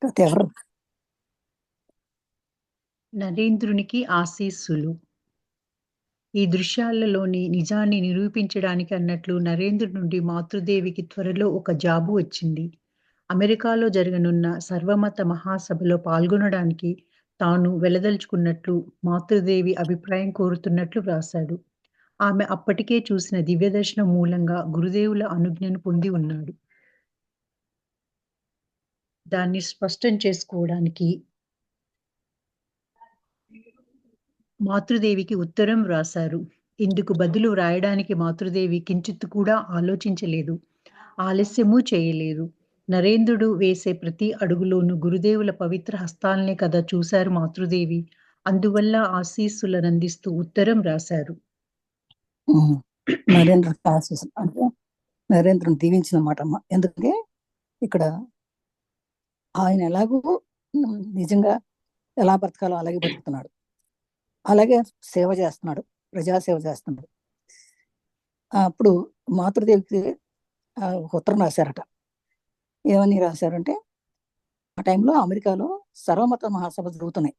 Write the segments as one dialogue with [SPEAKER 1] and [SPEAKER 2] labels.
[SPEAKER 1] కథ ఎవరు?
[SPEAKER 2] నరేంద్రునికి ఆశీస్సులు. ఈ దృశ్యాలలోని నిజాన్ని నిరూపించడానికి అన్నట్లు నరేంద్రుడి నుండి మాతృదేవికి త్వరలో ఒక జాబు వచ్చింది. అమెరికాలో జరగనున్న సర్వమత మహాసభలో పాల్గొనడానికి తాను వెళ్లదలుచుకున్నట్లు మాతృదేవి అభిప్రాయం కోరుతున్నట్లు వ్రాశాడు. ఆమె అప్పటికే చూసిన దివ్యదర్శనం మూలంగా గురుదేవుల అనుజ్ఞను పొంది ఉన్నాడు. దాన్ని స్పష్టం చేసుకోవడానికి మాతృదేవికి ఉత్తరం వ్రాశారు. ఇందుకు బదులు వ్రాయడానికి మాతృదేవి కించిత్తు కూడా ఆలోచించలేదు, ఆలస్యమూ చేయలేదు. నరేంద్రుడు వేసే ప్రతి అడుగులోనూ గురుదేవుల పవిత్ర హస్తాలనే కదా చూశారు మాతృదేవి. అందువల్ల ఆశీస్సులనందిస్తూ ఉత్తరం రాశారు.
[SPEAKER 1] నరేంద్ర ఆశీస్సులు అంటే నరేంద్రుని దీవించిన మాట అమ్మ. ఎందుకంటే ఇక్కడ ఆయన ఎలాగూ నిజంగా ఎలా బ్రతకాలో అలాగే బతుకుతున్నాడు, అలాగే సేవ చేస్తున్నాడు, ప్రజాసేవ చేస్తున్నాడు. అప్పుడు మాతృదేవికి ఉత్తరం రాశారట. ఏమని రాశారంటే, ఆ టైంలో అమెరికాలో సర్వమత మహాసభ జరుగుతున్నాయి.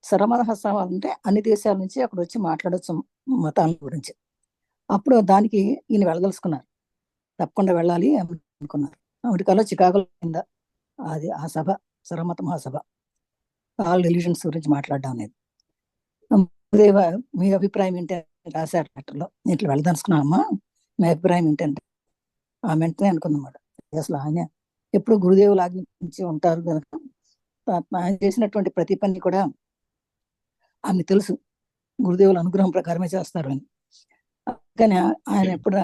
[SPEAKER 1] సర్వమత మహాసభ అంటే అన్ని దేశాల నుంచి అక్కడ వచ్చి మాట్లాడచ్చు మతాల గురించి. అప్పుడు దానికి ఈయన వెళ్ళదలుచుకున్నారు, తప్పకుండా వెళ్ళాలి అనుకున్నారు. అమెరికాలో చికాగోలో కింద అది ఆ సభ, సర్వమత మహాసభ, ఆల్ రిలీజన్స్ గురించి మాట్లాడడం అనేది. మీ అభిప్రాయం ఏంటంటే రాశారు లెటర్లో, నేను ఇట్లా వెళ్ళదలుచుకున్నానమ్మా, మీ అభిప్రాయం ఏంటంటే. ఆ వెంటనే అనుకుందన్నమాట, అసలు ఆయన ఎప్పుడు గురుదేవులు ఆజ్ఞించి ఉంటారు కనుక ఆయన చేసినటువంటి ప్రతి పని కూడా ఆమె తెలుసు, గురుదేవుల అనుగ్రహం ప్రకారమే చేస్తారు అని. కానీ ఆయన ఎప్పుడు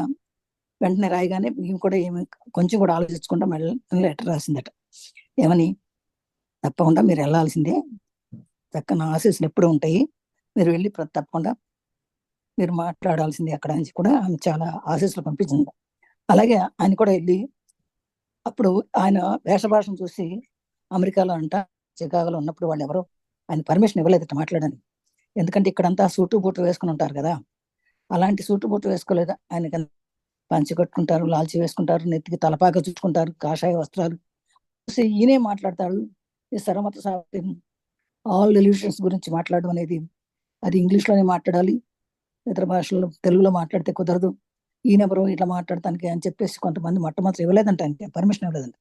[SPEAKER 1] వెంటనే రాయగానే మేము కూడా ఏమి కొంచెం కూడా ఆలోచించకుండా మళ్ళీ లెటర్ రాసిందట. ఏమని, తప్పకుండా మీరు వెళ్ళాల్సిందే, చక్కగా నా ఆశీస్సులు ఎప్పుడు ఉంటాయి, మీరు వెళ్ళి తప్పకుండా మీరు మాట్లాడాల్సిందే అక్కడ అని కూడా ఆమె చాలా ఆశీస్సులు పంపించింది. అలాగే ఆయన కూడా వెళ్ళి అప్పుడు ఆయన వేషభాషను చూసి అమెరికాలో అంట చికాగోలో ఉన్నప్పుడు వాళ్ళు ఎవరో ఆయన పర్మిషన్ ఇవ్వలేదట మాట్లాడని. ఎందుకంటే ఇక్కడంతా సూటు బూటు వేసుకుని ఉంటారు కదా, అలాంటి సూటు బూటు వేసుకోలేదు. ఆయన పంచి కట్టుకుంటారు, లాల్చి వేసుకుంటారు, నెత్తికి తలపాక చుట్టుకుంటారు, కాషాయ వస్త్రాలు చూసి ఈయనే మాట్లాడతాడు. ఈ సర్వమత ఆల్ రిలీజియన్స్ గురించి మాట్లాడడం అనేది అది ఇంగ్లీష్లోనే మాట్లాడాలి, ఇతర భాషల్లో తెలుగులో మాట్లాడితే కుదరదు, ఈయనెవరో ఇట్లా మాట్లాడటానికి అని చెప్పేసి కొంతమంది మొట్టమొదటి ఇవ్వలేదంట, ఆయనకి పర్మిషన్ ఇవ్వలేదంట.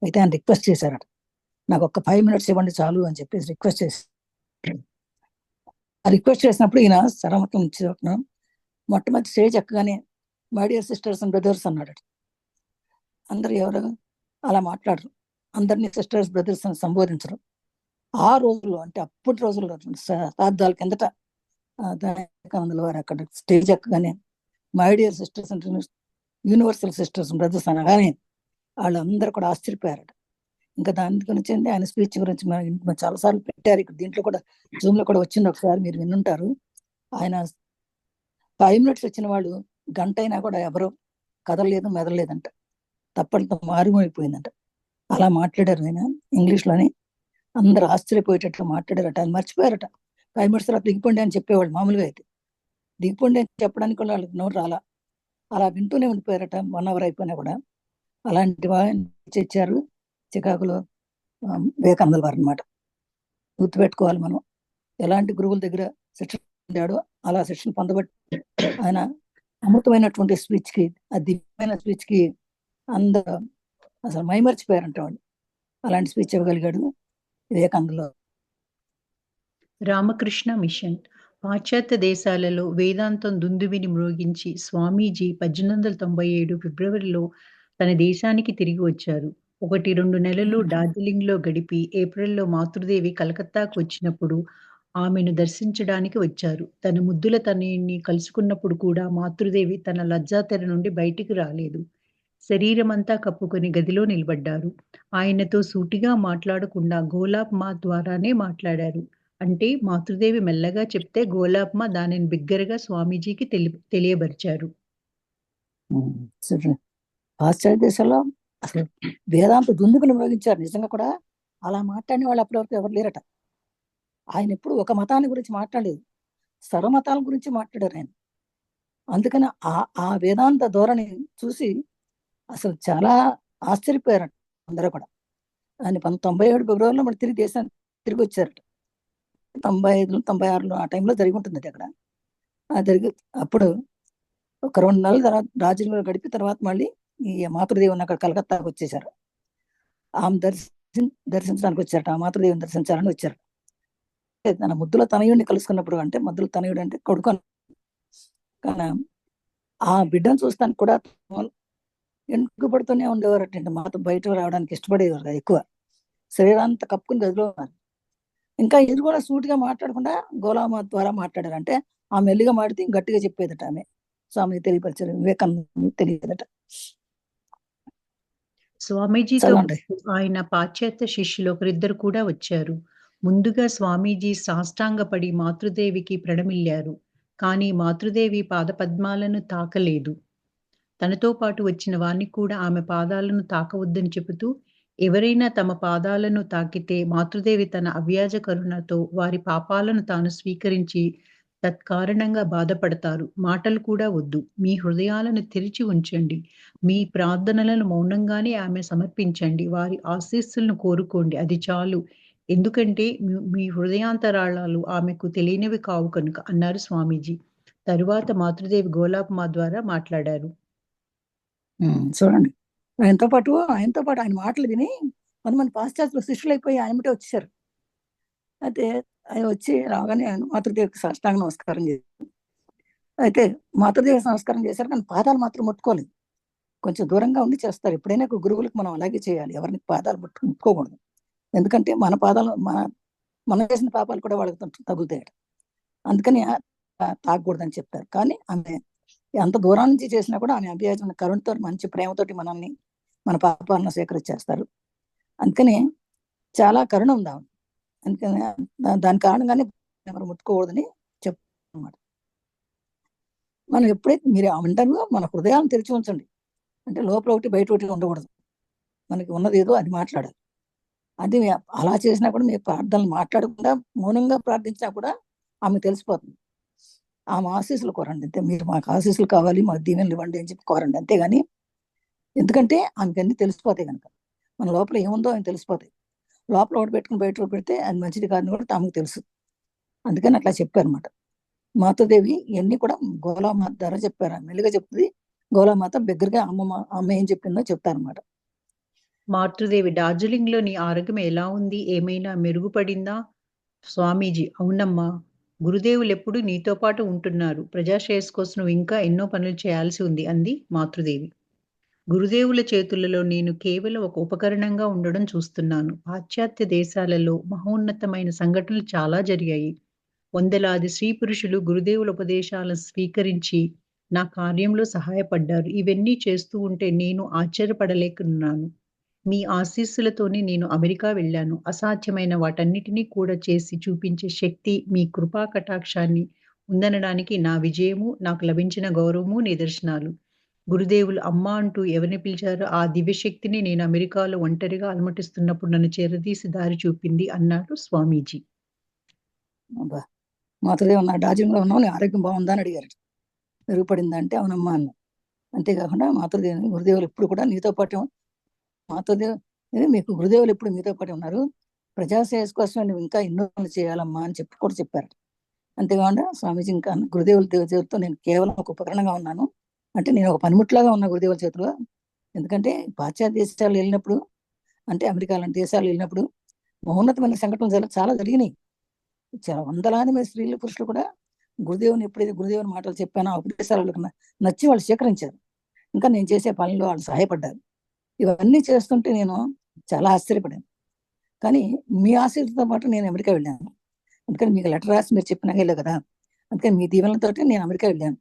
[SPEAKER 1] అయితే ఆయన రిక్వెస్ట్ చేశారట, నాకు ఒక్క 5 minutes ఇవ్వండి చాలు అని చెప్పేసి రిక్వెస్ట్ చేసి, ఆ రిక్వెస్ట్ చేసినప్పుడు ఈయన సర్వమతం ఇచ్చి మొట్టమొదటి స్టేజ్ ఎక్కగానే my dear sisters and brothers అన్నాడు. అందరు ఎవరు అలా మాట్లాడరు, అందరినీ సిస్టర్స్ బ్రదర్స్ అని సంబోధించరు. ఆ రోజుల్లో అంటే అప్పటి రోజుల్లో శతాబ్దాల కిందట వారు అక్కడ స్టేజ్ ఎక్కగానే మై డియర్ సిస్టర్స్ అంటే యూనివర్సల్ సిస్టర్స్ బ్రదర్స్ అనగానే వాళ్ళందరూ కూడా ఆశ్చర్యపోయారట. ఇంకా దాని గురించి ఆయన స్పీచ్ గురించి మనం చాలాసార్లు పెట్టారు ఇక్కడ, దీంట్లో కూడా జూమ్ లో కూడా వచ్చింది, ఒకసారి మీరు వినుంటారు. ఆయన 5 minutes వచ్చిన వాళ్ళు గంట అయినా కూడా ఎవరో కదలలేదు, మెదలలేదంట, తప్పటితో మారుమైపోయిందంట. అలా మాట్లాడారు ఆయన ఇంగ్లీష్లోని, అందరూ ఆశ్చర్యపోయేటట్లు మాట్లాడారట. ఆయన మర్చిపోయారట. 5 minutes తర్వాత దిగిపోండి అని చెప్పేవాళ్ళు మామూలుగా, అయితే దిగిపోండి అని చెప్పడానికి కూడా వాళ్ళకి నోరు రాలా, అలా వింటూనే ఉండిపోయారట 1 hour అయిపోయినా కూడా. అలాంటి వాళ్ళు ఇచ్చారు చికాగోలో వివేకానంద వారు అనమాట. గుర్తుపెట్టుకోవాలి మనం, ఎలాంటి గురువుల దగ్గర శిక్షణ పొందాడో అలా శిక్షణ పొందబట్టి ఆయన అమృతమైనటువంటి స్పీచ్కి, ఆ దివ్యమైన స్పీచ్కి అందరూ అసలు మైమర్చిపోయారంట వాళ్ళు. అలాంటి స్పీచ్ ఇవ్వగలిగాడు వివేకానందలో.
[SPEAKER 2] రామకృష్ణ మిషన్. పాశ్చాత్య దేశాలలో వేదాంతం దుందుబిని మ్రోగించి స్వామీజీ 1897 ఫిబ్రవరిలో తన దేశానికి తిరిగి వచ్చారు. 1-2 నెలలు డార్జిలింగ్లో గడిపి ఏప్రిల్లో మాతృదేవి కలకత్తాకు వచ్చినప్పుడు ఆమెను దర్శించడానికి వచ్చారు. తన ముద్దుల తనయుణ్ణి కలుసుకున్నప్పుడు కూడా మాతృదేవి తన లజ్జాతెర నుండి బయటికి రాలేదు. శరీరమంతా కప్పుకొని గదిలో నిలబడ్డారు. ఆయనతో సూటిగా మాట్లాడకుండా గోలాప్మా ద్వారానే మాట్లాడారు. అంటే మాతృదేవి మెల్లగా చెప్తే గోలాప్మ దానిని బిగ్గరగా స్వామీజీకి తెలియబరిచారు.
[SPEAKER 1] పాశ్చాత్య దేశాల్లో అసలు వేదాంత దుందుకుని మోగించారు. నిజంగా కూడా అలా మాట్లాడిన వాళ్ళు అప్పటివరకు ఎవరు లేరట. ఆయన ఎప్పుడు ఒక మతాన్ని గురించి మాట్లాడలేదు, సర్వమతాల గురించి మాట్లాడారు ఆయన. అందుకని ఆ వేదాంత ధోరణి చూసి అసలు చాలా ఆశ్చర్యపోయారు అందరూ కూడా. ఆయన 97 ఫిబ్రవరిలో మరి తిరిగి దేశానికి తిరిగి వచ్చారట. 95 96లో ఆ టైంలో జరిగి ఉంటుంది అది అక్కడ. జరిగి అప్పుడు ఒక 2 నెలల తర్వాత డార్జిలింగ్‌లో గడిపి తర్వాత మళ్ళీ ఈ మాతృదేవిని అక్కడ కలకత్తాకి వచ్చేసారు. ఆమె దర్శించడానికి వచ్చారట. ఆ మాతృదేవిని దర్శించాలని వచ్చారు. తన ముద్దుల తనయుడిని కలుసుకున్నప్పుడు, అంటే ముద్దుల తనయుడు అంటే కొడుకు, కానీ ఆ బిడ్డను చూస్తానికి కూడా వెనుకబడుతూనే ఉండేవారట. మాతో బయట రావడానికి ఇష్టపడేవారు కాదు ఎక్కువ. శరీరాంతా కప్పుకుని గదిలో ఉన్నారు. ఇంకా ఇది కూడా సూటిగా మాట్లాడకుండా గోలామ ద్వారా మాట్లాడారు. అంటే ఆమె మెల్లిగా మాడితే గట్టిగా చెప్పేదట ఆమె. స్వామికి తెలియపరిచారు, వివేకానంద తెలియదట.
[SPEAKER 2] స్వామీజీతో
[SPEAKER 1] చదవండి.
[SPEAKER 2] పాటు ఆయన పాశ్చాత్య శిష్యులు ఒకరిద్దరు కూడా వచ్చారు. ముందుగా స్వామీజీ సాష్టాంగపడి మాతృదేవికి ప్రణమిల్లారు. కానీ మాతృదేవి పాదపద్మాలను తాకలేదు. తనతో పాటు వచ్చిన వారిని కూడా ఆమె పాదాలను తాకవద్దని చెబుతూ, ఎవరైనా తమ పాదాలను తాకితే మాతృదేవి తన అవ్యాజ కరుణతో వారి పాపాలను తాను స్వీకరించి తత్కారణంగా బాధపడతారు. మాటలు కూడా వద్దు. మీ హృదయాలను తెరిచి ఉంచండి. మీ ప్రార్థనలను మౌనంగానే ఆమె సమర్పించండి. వారి ఆశీస్సులను కోరుకోండి. అది చాలు. ఎందుకంటే మీ హృదయాంతరాళాలు ఆమెకు తెలియనివి కావు కనుక అన్నారు స్వామీజీ. తరువాత మాతృదేవి గోలాపమ ద్వారా మాట్లాడారు.
[SPEAKER 1] చూడండి, ఆయనతో పాటు ఆయన మాటలు విని కొంతమంది పాశ్చాత్యులు శిష్యులైపోయి ఆయనటే వచ్చేసారు. అయితే ఆయన వచ్చి రాగానే ఆయన మాతృదేవికి సాష్టాంగ నమస్కారం చేశారు. అయితే మాతృదేవి నమస్కారం చేశారు, కానీ పాదాలు మాత్రం ముట్టుకోలేదు. కొంచెం దూరంగా ఉండి చేస్తారు. ఎప్పుడైనా గురువులకు మనం అలాగే చేయాలి. ఎవరిని పాదాలు ముట్టుకోకూడదు. ఎందుకంటే మన పాదాలు మనం చేసిన పాపాలు కూడా వాళ్ళకి తగులుతాయట. అందుకని తాగకూడదని చెప్తారు. కానీ ఆమె ఎంత దూరం నుంచి చేసినా కూడా ఆమె అభ్యాసం కరుణతో, మంచి ప్రేమతోటి మనల్ని, మన పాపాలను స్వీకరించేస్తారు. అందుకని చాలా కరుణ ఉంది ఆమె. అందుకని దాని కారణంగానే ఎవరు ముట్టుకోకూడదని చెప్తారన్నమాట. మనం ఎప్పుడైతే మీరు అంటారు, మన హృదయాలను తెరిచి ఉంచండి. అంటే లోపల ఒకటి బయట ఒకటి ఉండకూడదు. మనకి ఉన్నది ఏదో అది మాట్లాడాలి. అది అలా చేసినా కూడా మీరు ప్రార్థనలు మాట్లాడకుండా మౌనంగా ప్రార్థించినా కూడా ఆమె తెలిసిపోతుంది. ఆమె ఆశీస్సులు కోరండి. అంతే, మీరు మాకు ఆశీస్సులు కావాలి, మాకు దీవెనలు ఇవ్వండి అని చెప్పి కోరండి. అంతేగాని, ఎందుకంటే ఆమెకి అన్ని తెలిసిపోతాయి కనుక, మన లోపల ఏముందో అని తెలిసిపోతాయి. లోపల ఒకటి పెట్టుకుని బయట ఒకటి పెడితే అది మంచిది కాదని కూడా ఆమెకు తెలుసు. అందుకని అట్లా చెప్పారన్నమాట. మాతృదేవి ఇవన్నీ కూడా గోలామాత ద్వారా చెప్పారు. మెల్లిగా చెప్తుంది. గోలామాత దగ్గరగా అమ్మ ఏం చెప్పిందో చెప్తారన్నమాట.
[SPEAKER 2] మాతృదేవి, డార్జిలింగ్‌లోని ఆరోగ్యం ఎలా ఉంది? ఏమైనా మెరుగుపడిందా? స్వామీజీ: అవునమ్మా. గురుదేవులెప్పుడూ నీతో పాటు ఉంటున్నారు. ప్రజాశ్రేయస్సు కోసం నువ్వు ఇంకా ఎన్నో పనులు చేయాల్సి ఉంది అంది మాతృదేవి. గురుదేవుల చేతులలో నేను కేవలం ఒక ఉపకరణంగా ఉండడం చూస్తున్నాను. పాశ్చాత్య దేశాలలో మహోన్నతమైన సంఘటనలు చాలా జరిగాయి. వందలాది స్త్రీ పురుషులు గురుదేవుల ఉపదేశాలను స్వీకరించి నా కార్యంలో సహాయపడ్డారు. ఇవన్నీ చేస్తూ ఉంటే నేను ఆశ్చర్యపడలేకున్నాను. మీ ఆశీస్సులతోనే నేను అమెరికా వెళ్ళాను. అసాధ్యమైన వాటన్నిటినీ కూడా చేసి చూపించే శక్తి మీ కృపా కటాక్షాన్ని ఉందనడానికి నా విజయము, నాకు లభించిన గౌరవము నిదర్శనాలు. గురుదేవులు అమ్మా అంటూ ఎవరిని పిలిచారో ఆ దివ్యశక్తిని నేను అమెరికాలో ఒంటరిగా అలమటిస్తున్నప్పుడు నన్ను చేరదీసి దారి చూపింది అన్నారు స్వామీజీ.
[SPEAKER 1] మాతృదేవి నా డార్జిలింగ్లో ఉన్నావు, నీ ఆరోగ్యం బాగుందా అని అడిగారు. మెరుగుపడిందా అంటే అవునమ్మా అన్న. అంతేకాకుండా మాతృదేవి గురుదేవులు ఎప్పుడు కూడా నీతో పాటు, మాతృదేవి మీకు గురుదేవులు ఎప్పుడు మీతో పాటు ఉన్నారు. ప్రజాశ్రేయస్ కోసం నువ్వు ఇంకా ఎన్నో పనులు చేయాలమ్మా అని చెప్పి కూడా చెప్పారు. అంతేకాకుండా స్వామీజీ ఇంకా గురుదేవుల చేతితో నేను కేవలం ఒక ఉపకరణంగా ఉన్నాను. అంటే నేను ఒక పనిముట్లాగా ఉన్నా గురుదేవుల చేతిలో. ఎందుకంటే పాశ్చాత్య దేశాలు వెళ్ళినప్పుడు, అంటే అమెరికా లాంటి దేశాలు వెళ్ళినప్పుడు మహోన్నతమైన సంఘటనలు చాలా జరిగినాయి. చాలా వందలాది మంది స్త్రీలు పురుషులు కూడా గురుదేవుని ఎప్పుడైతే గురుదేవుని మాటలు చెప్పానో ఆ ఉపదేశాలకు నచ్చి వాళ్ళు స్వీకరించారు. ఇంకా నేను చేసే పనుల్లో వాళ్ళు సహాయపడ్డారు. ఇవన్నీ చేస్తుంటే నేను చాలా ఆశ్చర్యపడాను. కానీ మీ ఆశీస్సులతో పాటు నేను అమెరికా వెళ్ళాను. అందుకని మీకు లెటర్ రాసి మీరు చెప్పినాక వెళ్ళాను కదా, అందుకని మీ దీవెనలతో నేను అమెరికా వెళ్ళాను.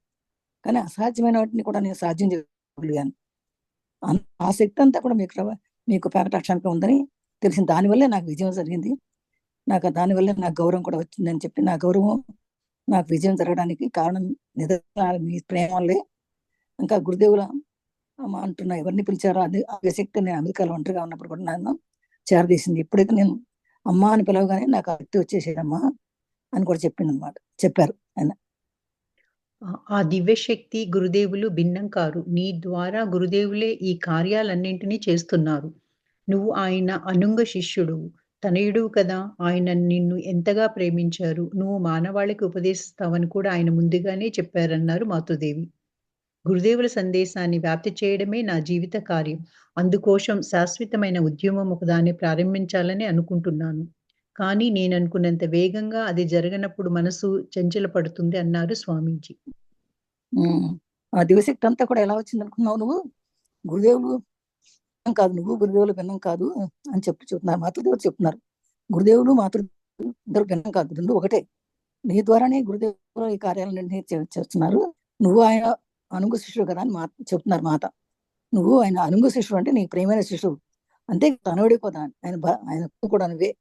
[SPEAKER 1] కానీ అసాధ్యమైన వాటిని కూడా నేను సాధ్యం చేయగలిగాను. ఆ శక్తి అంతా కూడా మీకు పేకటాక్షానికి ఉందని తెలిసింది. దానివల్లే నాకు విజయం జరిగింది. దానివల్లే నాకు గౌరవం కూడా వచ్చిందని చెప్పి, నా గౌరవం, నాకు విజయం జరగడానికి కారణం నిదర్శనాలు మీ ప్రేమ వల్లే. ఇంకా గురుదేవుల అంటున్నా ఎవరిని పిలిచారో అది ఆ శక్తి నేను అమెరికాలో ఒంటరిగా ఉన్నప్పుడు కూడా నన్ను చేరదీసింది. ఎప్పుడైతే నేను అమ్మ అని పిలవగానే నాకు ఆ వ్యక్తి వచ్చేసేదమ్మా అని కూడా చెప్పారు ఆయన.
[SPEAKER 2] ఆ దివ్యశక్తి గురుదేవులు భిన్నం కారు. నీ ద్వారా గురుదేవులే ఈ కార్యాలన్నింటినీ చేస్తున్నారు. నువ్వు ఆయన అనుంగ శిష్యుడు, తనయుడు కదా! ఆయన నిన్ను ఎంతగా ప్రేమించారు. నువ్వు మానవాళికి ఉపదేశిస్తావని కూడా ఆయన ముందుగానే చెప్పారన్నారు మాతృదేవి. గురుదేవుల సందేశాన్ని వ్యాప్తి చేయడమే నా జీవిత కార్యం. అందుకోసం శాశ్వతమైన ఉద్యమం ఒకదాన్ని ప్రారంభించాలని అనుకుంటున్నాను. కానీ నేననుకున్నంత వేగంగా అది జరగనప్పుడు మనసు చంచలపడుతుంది అన్నారు స్వామీజీ.
[SPEAKER 1] ఆ దివశక్తి అంతా కూడా ఎలా వచ్చింది అనుకున్నావు నువ్వు? గురుదేవులు కాదు, నువ్వు గురుదేవులు భిన్నం కాదు అని చెప్తున్నారు. మాతృదేవులు చెప్తున్నారు, గురుదేవులు మాతృదేవులు ఇద్దరు భిన్నం కాదు, రెండు ఒకటే. నీ ద్వారానే గురుదేవులు ఈ కార్యాలన్నీ చేస్తున్నారు. నువ్వు ఆయన అనుంగు శిష్యుడు కదా అని చెప్తున్నారు మాత. నువ్వు ఆయన అనుంగు శిష్యుడు అంటే నీ ప్రేమైన శిష్యుడు, అంతే తనవిడిపోతా. ఆయన కూడా నువ్వే.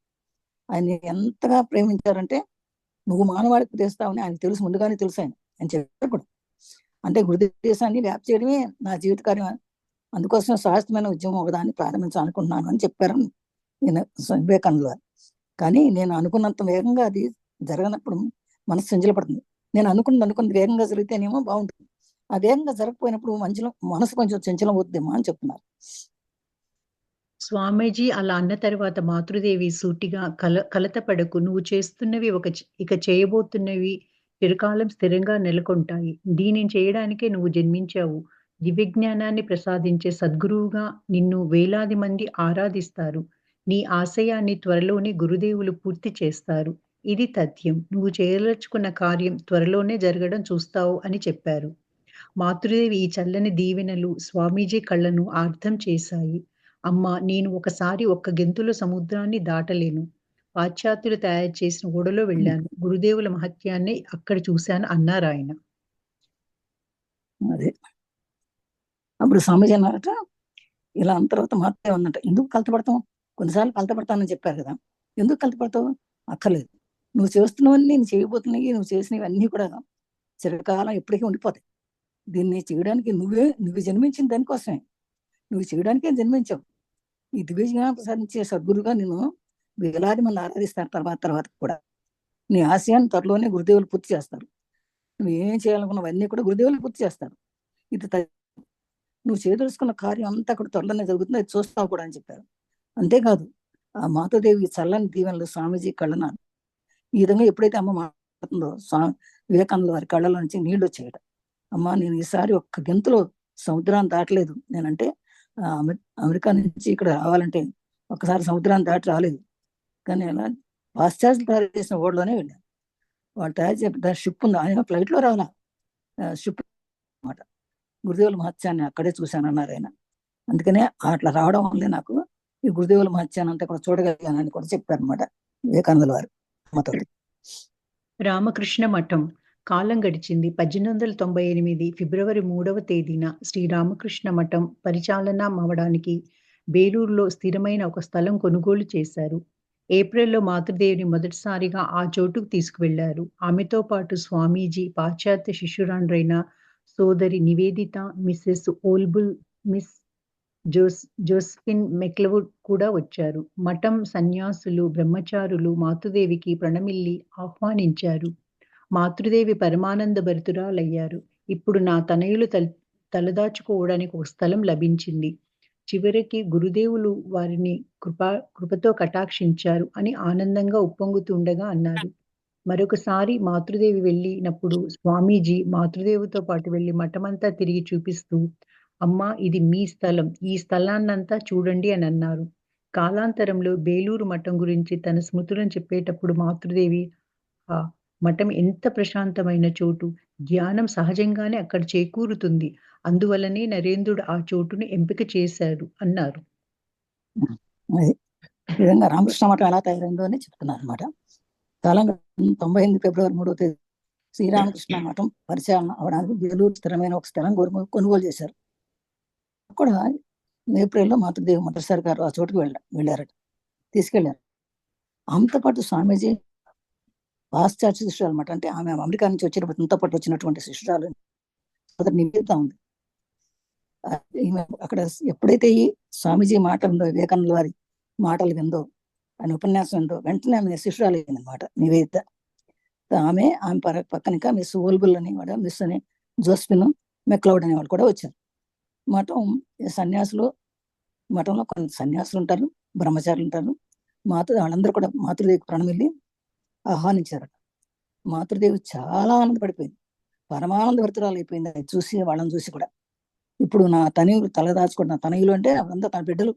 [SPEAKER 1] ఆయన ఎంతగా ప్రేమించారంటే నువ్వు మానవాళికి తెస్తావని ఆయన తెలుసు, ముందుగానే తెలుసు ఆయన చెప్పారు కూడా. అంటే గురుదేశాన్ని వ్యాప్తి చేయడమే నా జీవిత కార్యం, అందుకోసం శాశ్వతమైన ఉద్యమం ఒకదాన్ని ప్రారంభించాలనుకుంటున్నాను అని చెప్పారు నేను వివేకానంద గారు. కానీ నేను అనుకున్నంత వేగంగా అది జరగనప్పుడు మనసు సంచలపడుతుంది. నేను అనుకున్నది వేగంగా జరిగితేనేమో బాగుంటుంది, ఆ వేగంగా జరగకపోయినప్పుడు మనసు కొంచెం చంచలం అవుతుందేమో అని చెప్తున్నారు.
[SPEAKER 2] స్వామీజీ అలా అన్న తర్వాత మాతృదేవి సూటిగా కలతపడకు. నువ్వు చేస్తున్నవి ఇక చేయబోతున్నవి చిరకాలం స్థిరంగా నెలకొంటాయి. దీనిని చేయడానికే నువ్వు జన్మించావు. దివ్యజ్ఞానాన్ని ప్రసాదించే సద్గురువుగా నిన్ను వేలాది మంది ఆరాధిస్తారు. నీ ఆశయాన్ని త్వరలోనే గురుదేవులు పూర్తి చేస్తారు. ఇది తథ్యం. నువ్వు చేయదలుచుకున్న కార్యం త్వరలోనే జరగడం చూస్తావు అని చెప్పారు. మాతృదేవి ఈ చల్లని దీవెనలు స్వామీజీ కళ్ళను ఆర్ద్రం చేశాయి. అమ్మా, నేను ఒకసారి ఒక్క గెంతులో సముద్రాన్ని దాటలేను. పాశ్చాత్యులు తయారు చేసిన ఓడలో వెళ్ళాను. గురుదేవుల మహత్యాన్ని అక్కడ చూశాను అన్నారాయన.
[SPEAKER 1] అదే అప్పుడు స్వామీజీ అన్నారట, ఇలా అన్న తర్వాత మాత్రమే ఉందంట, ఎందుకు కలతపడతాం? కొన్నిసార్లు కలతపడతానని చెప్పారు కదా, ఎందుకు కలతపడతావు? అక్కర్లేదు. నువ్వు చేస్తున్నవన్నీ, నేను చేయబోతున్నాయి, నువ్వు చేసినవి అన్నీ కూడా చిరకాలం ఎప్పటికీ ఉండిపోతాయి. దీన్ని చేయడానికి నువ్వు జన్మించిన దానికోసమే, నువ్వు చేయడానికే జన్మించావు. ఈ దివ్యజ్ఞానం ప్రసాదించే సద్గురుగా నేను వేలాది మంది ఆరాధిస్తారు తర్వాత కూడా. నీ ఆశయాన్ని త్వరలోనే గురుదేవులు పూర్తి చేస్తారు. నువ్వు ఏం చేయాలనుకున్నవన్నీ కూడా గురుదేవులు పూర్తి చేస్తారు. ఇది నువ్వు చేయదలుచుకున్న కార్యం అంతా కూడా త్వరలోనే జరుగుతుంది, అది చూస్తావు కూడా అని చెప్పారు. అంతేకాదు, ఆ మాతృదేవి చల్లని దీవెనలు స్వామీజీ కళ్ళన ఈ విధంగా ఎప్పుడైతే అమ్మ మాట్లాడుతుందో వివేకానంద వారి కళ్ళలో నుంచి నీళ్లు వచ్చేయట. అమ్మ, నేను ఈసారి ఒక్క గెంతులో సముద్రాన్ని దాటలేదు. నేనంటే అమెరికా నుంచి ఇక్కడ రావాలంటే ఒకసారి సముద్రాన్ని దాటి రాలేదు, కానీ అలా పాశ్చాత్యులు తయారు చేసిన ఓడలోనే వెళ్ళాను. వాళ్ళు తయారు చేసిన షిప్ ఉంది, ఆయన ఫ్లైట్లో రావాలా, షిప్ అన్నమాట. గురుదేవుల మహత్యాన్ని అక్కడే చూశానన్నారు ఆయన. అందుకనే అట్లా రావడం వల్లే నాకు ఈ గురుదేవుల మహత్యాన్ని అంతా కూడా చూడగలిగానని కూడా చెప్పారు అనమాట వివేకానందుల వారు.
[SPEAKER 2] రామకృష్ణ మఠం. కాలం గడిచింది. 1898 ఫిబ్రవరి 3వ తేదీన శ్రీ రామకృష్ణ మఠం పరిచాలనమవడానికి బేలూరులో స్థిరమైన ఒక స్థలం కొనుగోలు చేశారు. ఏప్రిల్లో మాతృదేవిని మొదటిసారిగా ఆ చోటుకు తీసుకువెళ్లారు. ఆమెతో పాటు స్వామీజీ, పాశ్చాత్య శిష్యురాండ్రైన సోదరి నివేదిత, మిసెస్ ఓల్బుల్, మిస్ జోస్ఫిన్ మెక్లవుడ్ కూడా వచ్చారు. మఠం సన్యాసులు, బ్రహ్మచారులు మాతృదేవికి ప్రణమిల్లి ఆహ్వానించారు. మాతృదేవి పరమానంద భరితురాలయ్యారు. ఇప్పుడు నా తనయులు తలదాచుకోవడానికి ఒక స్థలం లభించింది. చివరికి గురుదేవులు వారిని కృపతో కటాక్షించారు అని ఆనందంగా ఉప్పొంగుతుండగా అన్నారు. మరొకసారి మాతృదేవి వెళ్ళినప్పుడు స్వామీజీ మాతృదేవితో పాటు వెళ్లి మఠమంతా తిరిగి చూపిస్తూ, అమ్మా, ఇది మీ స్థలం, ఈ స్థలాన్నంతా చూడండి అని అన్నారు. కాలాంతరంలో బేలూరు మఠం గురించి తన స్మృతులను చెప్పేటప్పుడు మాతృదేవి, ఆ మఠం ఎంత ప్రశాంతమైన చోటు, ధ్యానం సహజంగానే అక్కడ చేకూరుతుంది, అందువల్లనే నరేంద్రుడు ఆ చోటును ఎంపిక చేశాడు అన్నారు.
[SPEAKER 1] విధంగా రామకృష్ణ మఠం ఎలా తయారైందో అని చెప్తున్నారు అనమాట. కాలం 98 ఫిబ్రవరి 3వ తేదీ శ్రీరామకృష్ణ మఠం పరిచాలన అవడానికి బేలూరు స్థిరమైన ఒక స్థలం కొనుగోలు చేశారు. కూడా ఏప్రిల్లో మాతృదేవి మొదటిసారి గారు ఆ చోటుకు వెళ్ళారట, తీసుకెళ్లారు. ఆమెతో పాటు స్వామీజీ పాశ్చాత్య శిష్యురాలు అనమాట. అంటే ఆమె అమెరికా నుంచి వచ్చినతో పాటు వచ్చినటువంటి శిష్యురాలు నివేదిత ఉంది. ఈమె అక్కడ ఎప్పుడైతే ఈ స్వామీజీ మాట ఉందో, వివేకానంద వారి మాటలు విందో, ఆయన ఉపన్యాసం విందో, వెంటనే ఆమె శిష్యురాలు అయిందనమాట నివేదిత. ఆమె పక్కన ఇంకా మిస్ ఓల్బుల్ అని కూడా, మిస్ అని జోస్ఫిన్ మెక్లౌడ్ అనే వాళ్ళు కూడా వచ్చారు. మఠం సన్యాసులు మఠంలో కొంత సన్యాసులు ఉంటారు, బ్రహ్మచారులు ఉంటారు. వాళ్ళందరూ కూడా మాతృదేవికి ప్రణమిల్లి ఆహ్వానించారట. మాతృదేవి చాలా ఆనందపడిపోయింది, పరమానంద భరితురాలు అయిపోయింది అది చూసి, వాళ్ళని చూసి కూడా. ఇప్పుడు నా తనయులు తలదాచుకుంటున్న తనయులు అంటే అవంతా తన బిడ్డలు,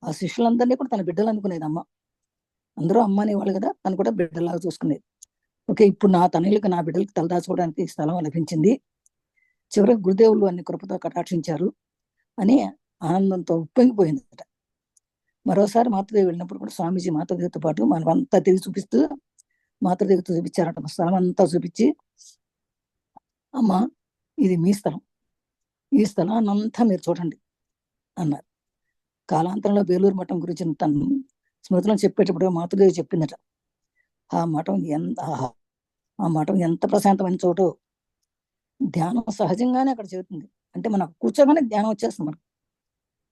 [SPEAKER 1] ఆ శిష్యులందరినీ కూడా తన బిడ్డలు అనుకునేది అమ్మ. అందరూ అమ్మ అనేవాళ్ళు కదా, తను కూడా బిడ్డలాగా చూసుకునేది. ఓకే, ఇప్పుడు నా తనయులకు, నా బిడ్డలకు తలదాచుకోవడానికి స్థలం లభించింది, చివరికి గురుదేవులు అన్ని కృపతో కటాక్షించారు అని ఆనందంతో ఉప్పొంగిపోయిందట. మరోసారి మాతృదేవి వెళ్ళినప్పుడు కూడా స్వామీజీ మాతృదేవితో పాటు మనమంతా తిరిగి చూపిస్తూ మాతృదేవితో చూపించారట. స్థలం అంతా చూపించి, అమ్మ ఇది మీ స్థలం, ఈ స్థలాన్ని అంతా మీరు చూడండి అన్నారు. కాలాంతరంలో బేలూరు మఠం గురించి తను స్మృతిలో చెప్పేటప్పుడు మాతృదేవి చెప్పిందట, ఆ మఠం ఎంత ప్రశాంతమైన చోటు, ధ్యానం సహజంగానే అక్కడ చెబుతుంది. అంటే మనం కూర్చోగానే ధ్యానం వచ్చేస్తుంది మనకు,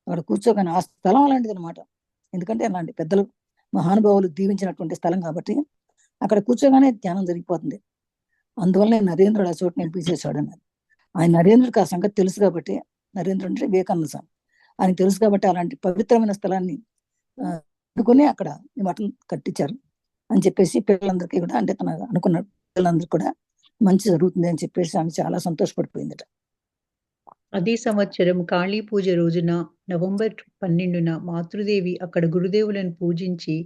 [SPEAKER 1] అక్కడ కూర్చోగానే. ఆ స్థలం అలాంటిది అనమాట. ఎందుకంటే అలాంటి పెద్దలు మహానుభావులు దీవించినటువంటి స్థలం కాబట్టి అక్కడ కూర్చోగానే ధ్యానం జరిగిపోతుంది. అందువల్ల నరేంద్రుడు ఆ చోటు నిలిపించేశాడు అన్నారు. ఆయన నరేంద్రుడికి ఆ సంగతి తెలుసు కాబట్టి, నరేంద్రుడు అంటే వివేకానంద స్వామి, ఆయనకు తెలుసు కాబట్టి అలాంటి పవిత్రమైన స్థలాన్ని అనుకుని అక్కడ ఈ మఠం కట్టించారు అని చెప్పేసి పిల్లలందరికీ కూడా, అంటే తన అనుకున్న పిల్లలందరికీ కూడా మంచి జరుగుతుంది అని చెప్పేసి ఆమె చాలా సంతోషపడిపోయిందట.
[SPEAKER 2] అదే సంవత్సరం కాళీ పూజ రోజున నవంబర్ 12న మాతృదేవి అక్కడ గురుదేవులను పూజించి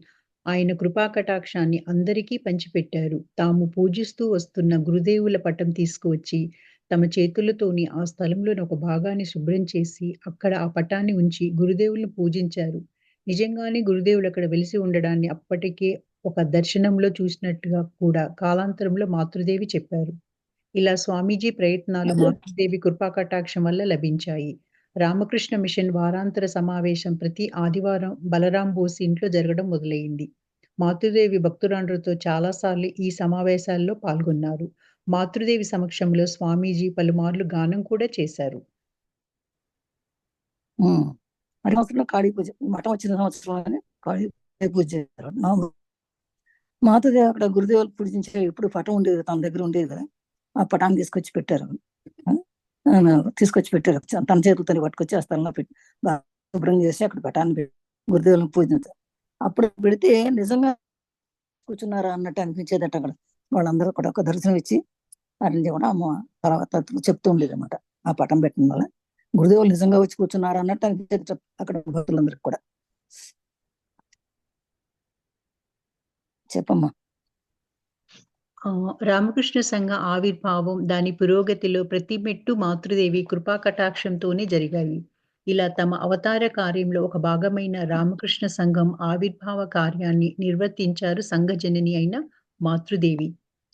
[SPEAKER 2] ఆయన కృపాకటాక్షాన్ని అందరికీ పంచిపెట్టారు. తాము పూజిస్తూ వస్తున్న గురుదేవుల పటం తీసుకువచ్చి తమ చేతులతోని ఆ స్థలంలోని ఒక భాగాన్ని శుభ్రం చేసి అక్కడ ఆ పటాన్ని ఉంచి గురుదేవులను పూజించారు. నిజంగానే గురుదేవులు అక్కడ వెలిసి ఉండడాన్ని అప్పటికే ఒక దర్శనంలో చూసినట్టుగా కూడా కాలాంతరంలో మాతృదేవి చెప్పారు. ఇలా స్వామీజీ ప్రయత్నాలు మాతృదేవి కృపాకటాక్షం వల్ల లభించాయి. రామకృష్ణ మిషన్ వారాంతర సమావేశం ప్రతి ఆదివారం బలరాం బోస్ ఇంట్లో జరగడం మొదలైంది. మాతృదేవి భక్తురాండ్రతో చాలాసార్లు ఈ సమావేశాల్లో పాల్గొన్నారు. మాతృదేవి సమక్షంలో స్వామీజీ పలుమార్లు గానం కూడా చేశారు.
[SPEAKER 1] అదే సంవత్సరంలో కాళీ పూజ, మఠం వచ్చిన సంవత్సరంలోనే కాళీ పూజ చేశారు. మాతృదేవి అక్కడ గురుదేవులు పూజించే ఎప్పుడు పటం ఉండేది, తన దగ్గర ఉండేది కదా, ఆ పటాన్ని తీసుకొచ్చి పెట్టారు. తన చేతులతో పట్టుకొచ్చి ఆ స్థలంలో పెట్టి శుభ్రం చేసి అక్కడ పటాన్ని పెట్టి గురుదేవులను పూజించారు. అప్పుడు పెడితే నిజంగా కూర్చున్నారా అన్నట్టు అనిపించేదట. అక్కడ వాళ్ళందరూ కూడా ఒక దర్శనం ఇచ్చి అన్ని కూడా అమ్మ తర్వాత చెప్తూ ఉండేది అనమాట. ఆ పటం పెట్టడం వల్ల గురుదేవులు నిజంగా వచ్చి కూర్చున్నారా అన్నట్టు అనిపించేది అక్కడ భక్తులందరికీ కూడా. చెప్పమ్మా.
[SPEAKER 2] రామకృష్ణ సంఘ ఆవిర్భావం, దాని పురోగతిలో ప్రతి మెట్టు మాతృదేవి కృపాకటాక్షంతోనే జరిగాయి. ఇలా తమ అవతార కార్యంలో ఒక భాగమైన రామకృష్ణ సంఘం ఆవిర్భావ కార్యాన్ని నిర్వర్తించారు సంఘజనని అయిన మాతృదేవి.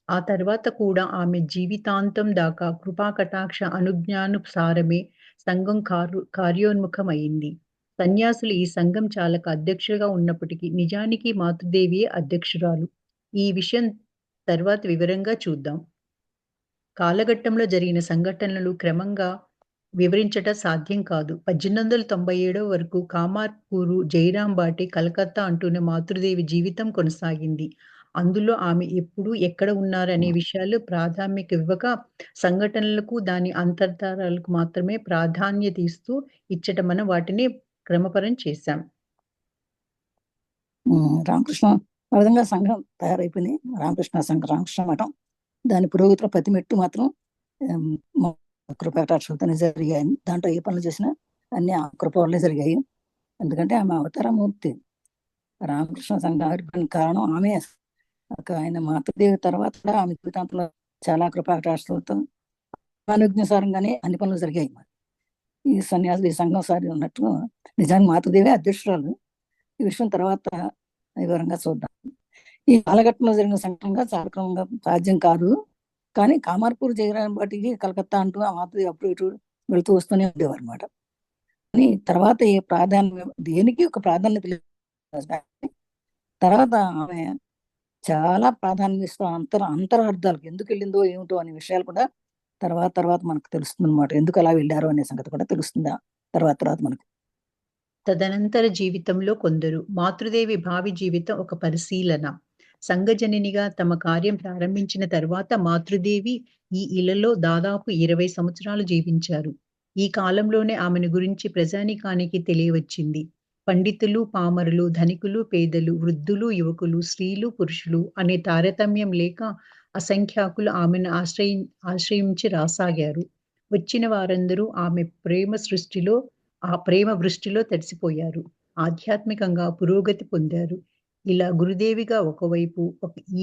[SPEAKER 2] ఆ తర్వాత కూడా ఆమె జీవితాంతం దాకా కృపాకటాక్ష అనుజ్ఞానుసారమే సంఘం కార్యోన్ముఖమైంది. సన్యాసులు ఈ సంఘం చాలక అధ్యక్షులుగా ఉన్నప్పటికీ నిజానికి మాతృదేవియే అధ్యక్షురాలు. ఈ విషయం తర్వాత వివరంగా చూద్దాం. కాలఘట్టంలో జరిగిన సంఘటనలు క్రమంగా వివరించటం సాధ్యం కాదు. 1897 వరకు కామార్పూరు, జైరాం బాటి, కలకత్తా అంటూనే మాతృదేవి జీవితం కొనసాగింది. అందులో ఆమె ఎప్పుడు, ఎక్కడ ఉన్నారనే విషయాలు ప్రాధాన్యత ఇవ్వక సంఘటనలకు, దాని అంతర్ధారాలకు మాత్రమే ప్రాధాన్యత ఇస్తూ ఇచ్చట మనం వాటిని క్రమపరం చేశాం.
[SPEAKER 1] రామకృష్ణ ఆ విధంగా సంఘం తయారైపోయింది. రామకృష్ణ సంఘం, రామకృష్ణ మఠం, దాని పురోగతిలో ప్రతి మెట్టు మాత్రం కృపాకటాక్షంతోనే జరిగాయి. దాంట్లో ఏ పనులు చేసినా అన్ని ఆ కృప వల్లే జరిగాయి. ఎందుకంటే ఆమె అవతారమూర్తి. రామకృష్ణ సంఘం ఆవిర్భావానికి కారణం ఆమె. ఆయన మాతృదేవి తర్వాత కూడా ఆమె జీవితాంతంలో చాలా కృపాకటాక్షలతో అనుజ్ఞాసారంగానే అన్ని పనులు జరిగాయి. ఈ సన్యాసులు ఈ సంఘం సారి ఉన్నట్టు నిజానికి మాతృదేవి అధ్యక్షురాలు. ఈ విషయం తర్వాత వివరంగా చూద్దాం. ఈ కాలఘట్టంలో జరిగిన సంఘటనగా చాలక్రమంగా సాధ్యం కాదు. కానీ కామార్పూర్, జైరాం బాటికి, కలకత్తా అంటూ ఆ మాతృదేవి అప్పుడు ఇటు వెళుతూ వస్తూనే ఉండేవారు అనమాట. కానీ తర్వాత ఏ ప్రాధాన్యం, దేనికి ఒక ప్రాధాన్యత లేదు. తర్వాత ఆమె చాలా ప్రాధాన్యత ఇస్తూ అంతరార్థాలకు ఎందుకు వెళ్ళిందో ఏమిటో అనే విషయాలు కూడా తర్వాత మనకు తెలుస్తుంది అనమాట. ఎందుకు అలా వెళ్ళారో అనే సంగతి కూడా తెలుస్తుంది తర్వాత మనకు.
[SPEAKER 2] తదనంతర జీవితంలో కొందరు మాతృదేవి భావి జీవితం ఒక పరిశీలన. సంఘజననిగా తమ కార్యం ప్రారంభించిన తర్వాత మాతృదేవి ఈ ఇళ్లలో దాదాపు 20 సంవత్సరాలు జీవించారు. ఈ కాలంలోనే ఆమెను గురించి ప్రజానీకానికి తెలియవచ్చింది. పండితులు, పామరులు, ధనికులు, పేదలు, వృద్ధులు, యువకులు, స్త్రీలు, పురుషులు అనే తారతమ్యం లేక అసంఖ్యాకులు ఆమెను ఆశ్రయించి రాసాగారు. వచ్చిన వారందరూ ఆమె ప్రేమ వృష్టిలో తడిసిపోయారు. ఆధ్యాత్మికంగా పురోగతి పొందారు. ఇలా గురుదేవిగా ఒకవైపు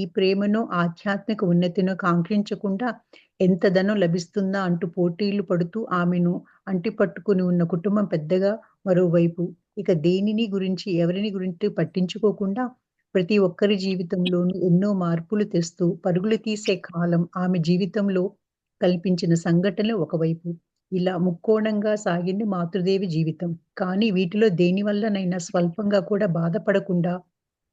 [SPEAKER 2] ఈ ప్రేమనో, ఆధ్యాత్మిక ఉన్నతినో కాంక్షించకుండా ఎంత ధనం లభిస్తుందా అంటూ పోటీలు పడుతూ ఆమెను అంటిపట్టుకొని ఉన్న కుటుంబం పెద్దగా, మరోవైపు ఇక దేనిని గురించి, ఎవరిని గురించి పట్టించుకోకుండా ప్రతి ఒక్కరి జీవితంలోనూ ఎన్నో మార్పులు తెస్తూ పరుగులు తీసే కాలం ఆమె జీవితంలో కల్పించిన సంఘటనలు ఒకవైపు. ఇలా ముక్కోణంగా సాగింది మాతృదేవి జీవితం. కానీ వీటిలో దేని వల్లనైనా స్వల్పంగా కూడా బాధపడకుండా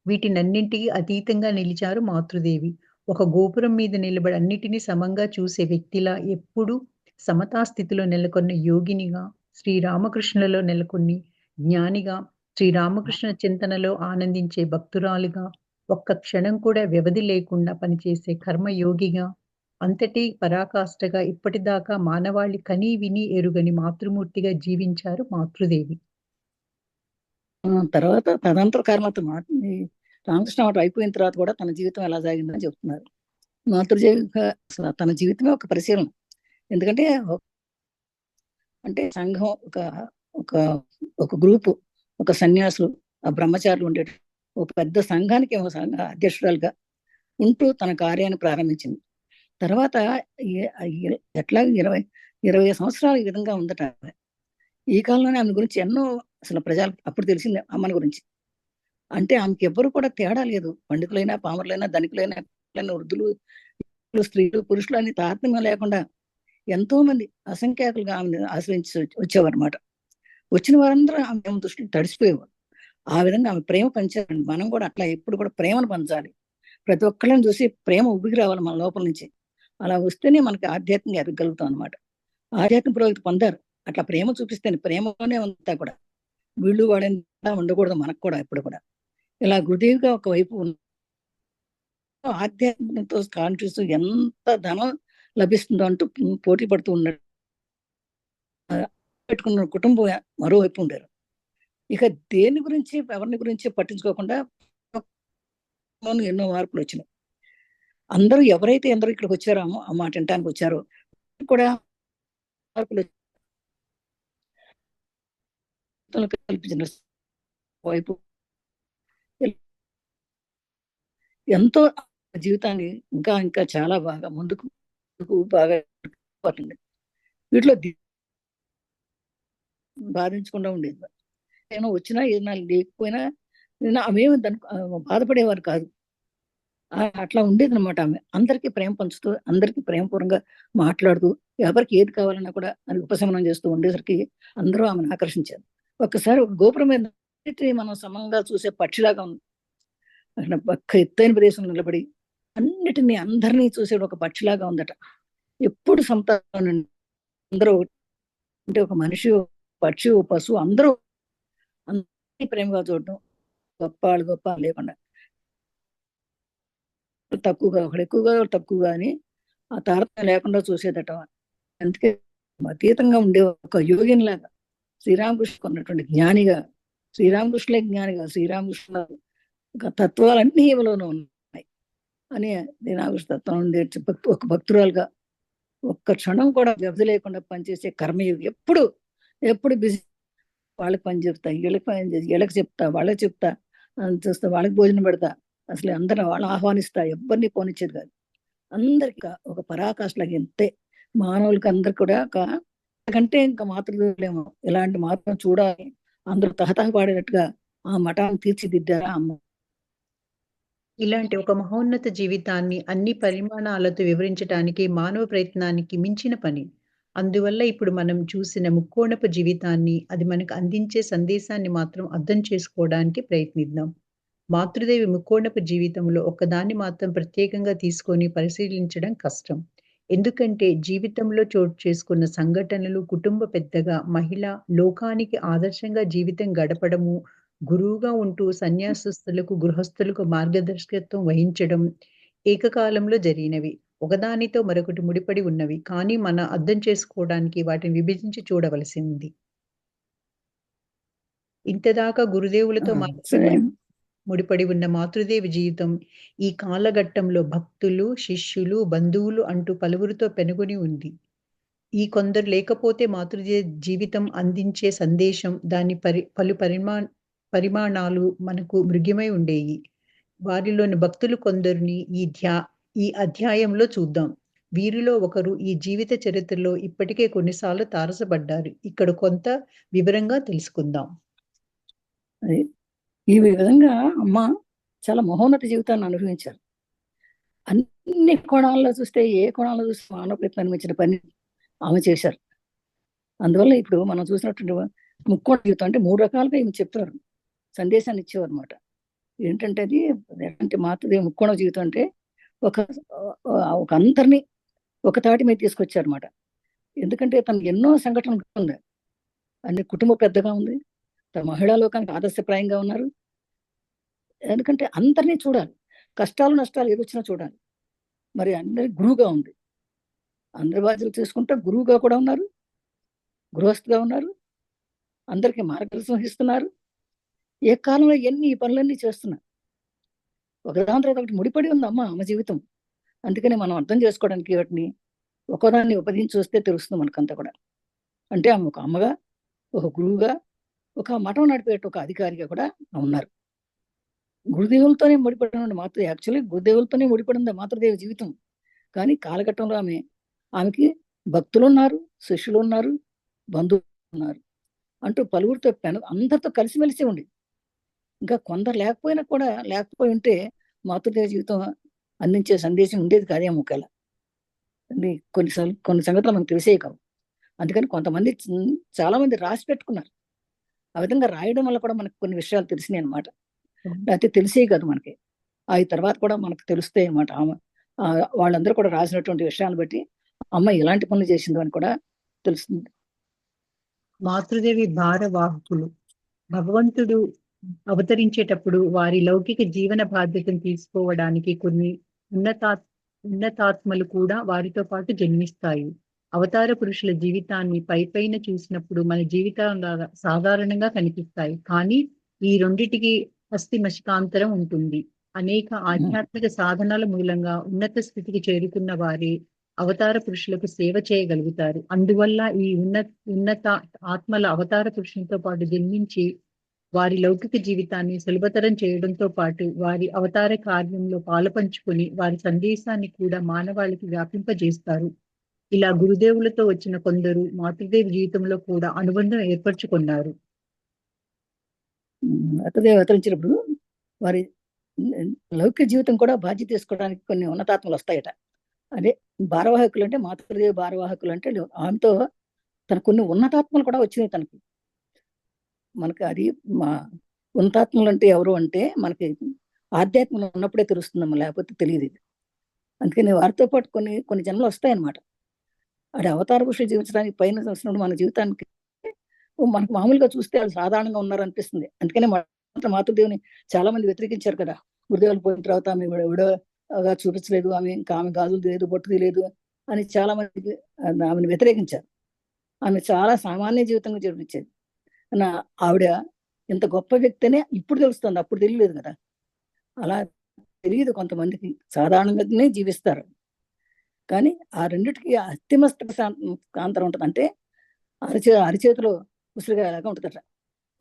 [SPEAKER 2] వీటినన్నింటికి అతీతంగా నిలిచారు మాతృదేవి. ఒక గోపురం మీద నిలబడి అన్నిటిని సమంగా చూసే వ్యక్తిలా ఎప్పుడూ సమతా స్థితిలో నెలకొన్న యోగినిగా, శ్రీరామకృష్ణులలో నెలకొని జ్ఞానిగా, శ్రీరామకృష్ణ చింతనలో ఆనందించే భక్తురాలిగా, ఒక్క క్షణం కూడా వ్యవధి లేకుండా పనిచేసే కర్మయోగిగా, అంతటి పరాకాష్ఠగా ఇప్పటిదాకా మానవాళి కని విని ఎరుగని మాతృమూర్తిగా జీవించారు మాతృదేవి.
[SPEAKER 1] తర్వాత తదంతర కర్మతో ఈ రామకృష్ణ మఠం అయిపోయిన తర్వాత కూడా తన జీవితం ఎలా సాగిందని చెప్తున్నారు. మాతృదేవి అసలు తన జీవితమే ఒక పరిశీలన. ఎందుకంటే అంటే సంఘం ఒక ఒక ఒక గ్రూపు, ఒక సన్యాసులు, ఆ బ్రహ్మచారులు ఉండే ఒక పెద్ద సంఘానికి ఒక సంఘ అధ్యక్షురాలుగా ఉంటూ తన కార్యాన్ని ప్రారంభించింది. తర్వాత ఎట్లా 20 సంవత్సరాలు ఈ విధంగా ఉందట. ఈ కాలంలోనే ఆమె గురించి ఎన్నో అసలు ప్రజలకు అప్పుడు తెలిసింది అమ్మని గురించి. అంటే ఆమెకి ఎవ్వరు కూడా తేడా లేదు. పండితులైనా, పామరులైనా, ధనికులైనా, వృద్ధులు, స్త్రీలు, పురుషులు అని తారతమ్యం లేకుండా ఎంతో మంది అసంఖ్యాకులుగా ఆమెను ఆశ్రయించి వచ్చేవారన్నమాట. వచ్చిన వారందరూ ఆమె దృష్టిని తడిసిపోయేవారు. ఆ విధంగా ఆమె ప్రేమ పంచారండి. మనం కూడా అట్లా ఎప్పుడు కూడా ప్రేమను పంచాలి. ప్రతి ఒక్కళ్ళని చూసి ప్రేమ ఉబ్బికి రావాలి మన లోపల నుంచి. అలా వస్తేనే మనకి ఆధ్యాత్మికంగా ఎదగలుగుతాం అనమాట. ఆధ్యాత్మిక పురోగతి పొందారు. అట్లా ప్రేమ చూపిస్తేనే, ప్రేమలోనే అంతా కూడా. వీళ్ళు వాళ్ళని ఉండకూడదు మనకు కూడా ఎప్పుడు కూడా. ఇలా గురుదేవిగా ఒకవైపు ఆధ్యాత్మికతో కాన్ఫ్యూస్ ఎంత ధనం లభిస్తుందో అంటూ పోటీ పడుతూ ఉన్నాడు. పెట్టుకున్న కుటుంబం మరోవైపు ఉండారు. ఇక దేని గురించి, ఎవరిని గురించి పట్టించుకోకుండా ఎన్నో మార్పులు వచ్చినాయి. అందరూ ఎవరైతే ఎందరో ఇక్కడికి వచ్చారో ఆ మాట వినటానికి వచ్చారో కూడా మార్పులు కల్పించిన వైపు ఎంతో జీవితాన్ని ఇంకా ఇంకా చాలా బాగా ముందుకు బాగా పట్టింది. వీటిలో బాధించకుండా ఉండేది. నేను వచ్చినా ఏదైనా లేకపోయినా ఆమె బాధపడేవారు కాదు. అట్లా ఉండేది అనమాట ఆమె. అందరికీ ప్రేమ పంచుతూ, అందరికీ ప్రేమపూర్వకంగా మాట్లాడుతూ, ఎవరికి ఏది కావాలన్నా కూడా అది ఉపశమనం చేస్తూ ఉండేసరికి అందరూ ఆమెను ఆకర్షించారు. ఒక్కసారి ఒక గోపురం మీద మనం సమంగా చూసే పక్షిలాగా ఉంది. అక్కడ పక్క ఎత్తైన ప్రదేశంలో నిలబడి అన్నిటినీ అందరినీ చూసే ఒక పక్షిలాగా ఉందట. ఎప్పుడు సంతానం అందరూ అంటే ఒక మనిషి, పక్షి, పశువు అందరూ అందరినీ ప్రేమగా చూడటం, గొప్ప లేకుండా తక్కువగా, ఒకడు ఎక్కువగా తక్కువగా అని ఆ తారతమ్యం లేకుండా చూసేదట. అందుకే అతీతంగా ఉండే ఒక యోగినిలాగా శ్రీరామకృష్ణ ఉన్నటువంటి జ్ఞానిగా, శ్రీరామకృష్ణ తత్వాలన్నీ ఈమెలోనూ ఉన్నాయి అని శ్రీరామకృష్ణ తత్వం ఉండే ఒక భక్తురాలుగా ఒక్క క్షణం కూడా వ్యవధి లేకుండా పనిచేసే కర్మయోగి. ఎప్పుడు బిజీ. వాళ్ళకి పని చెప్తా, వీళ్ళకి చెప్తా, వాళ్ళకి చెప్తా, చూస్తా, వాళ్ళకి భోజనం పెడతా, అసలు అందరూ వాళ్ళని ఆహ్వానిస్తా, ఎవరిని పోనిచ్చేది కాదు. అందరికి ఒక పరాకాష్ఠలాగా ఇంతే. మానవులకి అందరు కూడా కంటే ఇంకా మాతృదేవులేమో ఇలాంటి మార్పును చూడాలి, అందరూ తహతహ పాడేటట్టుగా ఆ మఠాన్ని తీర్చిదిద్దారా అమ్మ.
[SPEAKER 2] ఇలాంటి ఒక మహోన్నత జీవితాన్ని అన్ని పరిమాణాలతో వివరించటానికి మానవ ప్రయత్నానికి మించిన పని. అందువల్ల ఇప్పుడు మనం చూసిన ముక్కోణపు జీవితాన్ని, అది మనకు అందించే సందేశాన్ని మాత్రం అర్థం చేసుకోవడానికి ప్రయత్నిద్దాం. మాతృదేవి ముక్కోణపు జీవితంలో ఒక్కదాన్ని మాత్రం ప్రత్యేకంగా తీసుకొని పరిశీలించడం కష్టం. ఎందుకంటే జీవితంలో చోటు చేసుకున్న సంఘటనలు, కుటుంబ పెద్దగా, మహిళ, లోకానికి ఆదర్శంగా జీవితం గడపడము, గురువుగా ఉంటూ సన్యాసస్తులకు, గృహస్థులకు మార్గదర్శకత్వం వహించడం ఏకకాలంలో జరిగినవి. ఒకదానితో మరొకటి ముడిపడి ఉన్నవి. కానీ మన అర్థం చేసుకోవడానికి వాటిని విభజించి చూడవలసింది. ఇంతదాకా గురుదేవులతో మాత్రమే
[SPEAKER 1] సరే.
[SPEAKER 2] ముడిపడి ఉన్న మాతృదేవి జీవితం ఈ కాలఘట్టంలో భక్తులు, శిష్యులు, బంధువులు అంటూ పలువురితో పెనుగొని ఉంది. ఈ కొందరు లేకపోతే జీవితం అందించే సందేశం, దాని పలు పరిమాణాలు మనకు మృగ్యమై ఉండేయి. వారిలోని భక్తులు కొందరిని ఈ అధ్యాయంలో చూద్దాం. వీరిలో ఒకరు ఈ జీవిత చరిత్రలో ఇప్పటికే కొన్నిసార్లు తారసపడ్డారు. ఇక్కడ కొంత వివరంగా తెలుసుకుందాం.
[SPEAKER 1] అది ఈ విధంగా అమ్మ చాలా మహోన్నత జీవితాన్ని అనుభవించారు. అన్ని కోణాల్లో చూస్తే, ఏ కోణాల్లో చూస్తే మానవ ప్రయత్నం మించిన పని ఆమె చేశారు. అందువల్ల ఇప్పుడు మనం చూసినటువంటి ముక్కోణ జీవితం అంటే 3 రకాలుగా ఈమె చెప్తారు, సందేశాన్ని ఇచ్చేవారు అనమాట. ఏంటంటే అది అంటే మాతృదేవి ముక్కోణ జీవితం అంటే ఒక ఒక అందరినీ ఒక తాటి మీద తీసుకొచ్చారన్నమాట. ఎందుకంటే తను ఎన్నో సంఘటనలు ఉంది, అన్ని కుటుంబ పెద్దగా ఉంది, తన మహిళా లోకానికి ఆదర్శప్రాయంగా ఉన్నారు. ఎందుకంటే అందరినీ చూడాలి, కష్టాలు నష్టాలు ఏదొచ్చినా చూడాలి. మరి అందరి గురువుగా ఉంది, అందరి బాధ్యతలు తీసుకుంటే గురువుగా కూడా ఉన్నారు, గృహస్థుగా ఉన్నారు, అందరికీ మార్గదర్శనం వహిస్తున్నారు. ఏ కాలంలో ఈ పనులన్నీ చేస్తున్నారు. ఒకదాని తర్వాత ఒకటి ముడిపడి ఉంది అమ్మ ఆమె జీవితం. అందుకని మనం అర్థం చేసుకోవడానికి వాటిని ఒకదాన్ని ఉపదించి చూస్తే తెలుస్తుంది మనకంతా కూడా. అంటే ఆమె ఒక అమ్మగా, ఒక గురువుగా, ఒక మఠం నడిపేట ఒక అధికారిగా కూడా ఉన్నారు. గురుదేవులతోనే ముడిపడిన యాక్చువల్లీ గురుదేవులతోనే ముడిపడింది మాతృదేవి జీవితం. కానీ కాలఘట్టంలో ఆమెకి భక్తులు ఉన్నారు, శిష్యులు ఉన్నారు, బంధువులు ఉన్నారు అంటూ పలువురితో అందరితో కలిసిమెలిసి ఉండి, ఇంకా కొందరు లేకపోయి ఉంటే మాతృదేవి జీవితం అందించే సందేశం ఉండేది కాదేమో ఒకవేళ. కొన్ని సంగతులు మనకు తెలిసే కావు. అందుకని కొంతమంది చాలా మంది రాసి పెట్టుకున్నారు. ఆ విధంగా రాయడం వల్ల కూడా మనకు కొన్ని విషయాలు తెలిసినాయి అనమాట. లేకపోతే తెలిసే కాదు మనకి, ఆ తర్వాత కూడా మనకు తెలుస్తాయి అనమాట. వాళ్ళందరూ కూడా రాసినటువంటి విషయాలను బట్టి అమ్మ ఎలాంటి పనులు చేసిందో అని కూడా తెలుస్తుంది.
[SPEAKER 2] మాతృదేవి భారవాహకులు. భగవంతుడు అవతరించేటప్పుడు వారి లౌకిక జీవన బాధ్యతను తీసుకోవడానికి కొన్ని ఉన్నతాత్మలు కూడా వారితో పాటు జన్మిస్తాయి. అవతార పురుషుల జీవితాన్ని పైపైన చూసినప్పుడు మన జీవితాలు సాధారణంగా కనిపిస్తాయి. కానీ ఈ రెండిటికి మశికాంతరం ఉంటుంది. అనేక ఆధ్యాత్మిక సాధనాల మూలంగా ఉన్నత స్థితికి చేరుకున్న వారి అవతార పురుషులకు సేవ చేయగలుగుతారు. అందువల్ల ఈ ఉన్నత ఆత్మల అవతార పురుషులతో పాటు జన్మించి వారి లౌకిక జీవితాన్ని సులభతరం చేయడంతో పాటు వారి అవతార కార్యంలో పాలుపంచుకొని వారి సందేశాన్ని కూడా మానవాళికి వ్యాపింపజేస్తారు. ఇలా గురుదేవులతో వచ్చిన కొందరు మాతృదేవి జీవితంలో కూడా అనుబంధం ఏర్పరచుకున్నారు.
[SPEAKER 1] మాతృదేవి అవతరించినప్పుడు వారి లౌకిక జీవితం కూడా బాధ్యత తీసుకోవడానికి కొన్ని ఉన్నతాత్మలు వస్తాయట. అదే భారవాహకులు అంటే, మాతృదేవి భారవాహకులు అంటే ఆమెతో తన కొన్ని ఉన్నతాత్మలు కూడా వచ్చినాయి తనకి. మనకి అది మా ఉన్నతాత్మలు అంటే ఎవరు అంటే మనకి ఆధ్యాత్మంలో ఉన్నప్పుడే తెలుస్తుందమ్మా, లేకపోతే తెలియదు ఇది. అందుకని వారితో పాటు కొన్ని జన్మలు వస్తాయన్నమాట. అది అవతార పురుషులు జీవించడానికి పైన చూసినప్పుడు మన జీవితానికి మనకు మామూలుగా చూస్తే వాళ్ళు సాధారణంగా ఉన్నారనిపిస్తుంది. అందుకనే మాతృదేవిని చాలా మంది వ్యతిరేకించారు కదా. గురుదేవులు పోయిన తర్వాత ఆమె విడవగా చూపించలేదు, ఆమె గాజులు లేదు, బొట్టు తీయలేదు అని చాలా మంది ఆమెను వ్యతిరేకించారు. ఆమె చాలా సామాన్య జీవితంగా చూపించేది. ఆవిడ ఇంత గొప్ప వ్యక్తినే ఇప్పుడు తెలుస్తుంది, అప్పుడు తెలియలేదు కదా. అలా తెలియదు కొంతమందికి, సాధారణంగానే జీవిస్తారు. కానీ ఆ రెండిటికి అత్యమస్తక కాంతరం ఉంటుంది. అంటే అరిచేతిలో ఉసిరిగాయలాగా ఉంటుందట.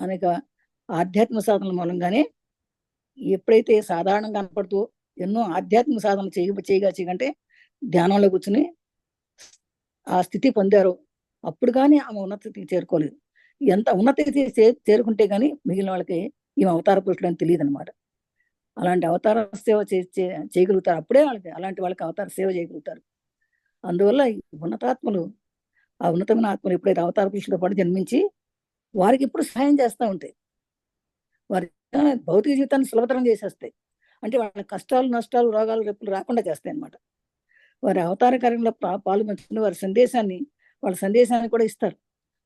[SPEAKER 1] అనేక ఆధ్యాత్మిక సాధనల మూలంగానే ఎప్పుడైతే సాధారణంగా కనపడుతూ ఎన్నో ఆధ్యాత్మిక సాధనలు చేయగంటే ధ్యానంలో కూర్చుని ఆ స్థితి పొందారో అప్పుడు కానీ ఆమె ఉన్నత స్థితికి చేరుకోలేదు. ఎంత ఉన్నత చేరుకుంటే కానీ మిగిలిన వాళ్ళకి ఈమె అవతార పురుషుడు అని తెలియదు అనమాట. అలాంటి అవతార సేవ చేయగలుగుతారు. అప్పుడే అలాంటి వాళ్ళకి అవతార సేవ చేయగలుగుతారు. అందువల్ల ఈ ఉన్నతాత్మలు, ఆ ఉన్నతమైన ఆత్మలు ఎప్పుడైతే అవతార పురుషులతో పాటు జన్మించి వారికి ఎప్పుడు సహాయం చేస్తూ ఉంటాయి, వారి భౌతిక జీవితాన్ని సులభతరం చేసేస్తాయి. అంటే వాళ్ళ కష్టాలు నష్టాలు రోగాలు రెప్పులు రాకుండా చేస్తాయి అన్నమాట. వారి అవతార కార్యంలో పాల్గొంచుకుని వాళ్ళ సందేశాన్ని కూడా ఇస్తారు.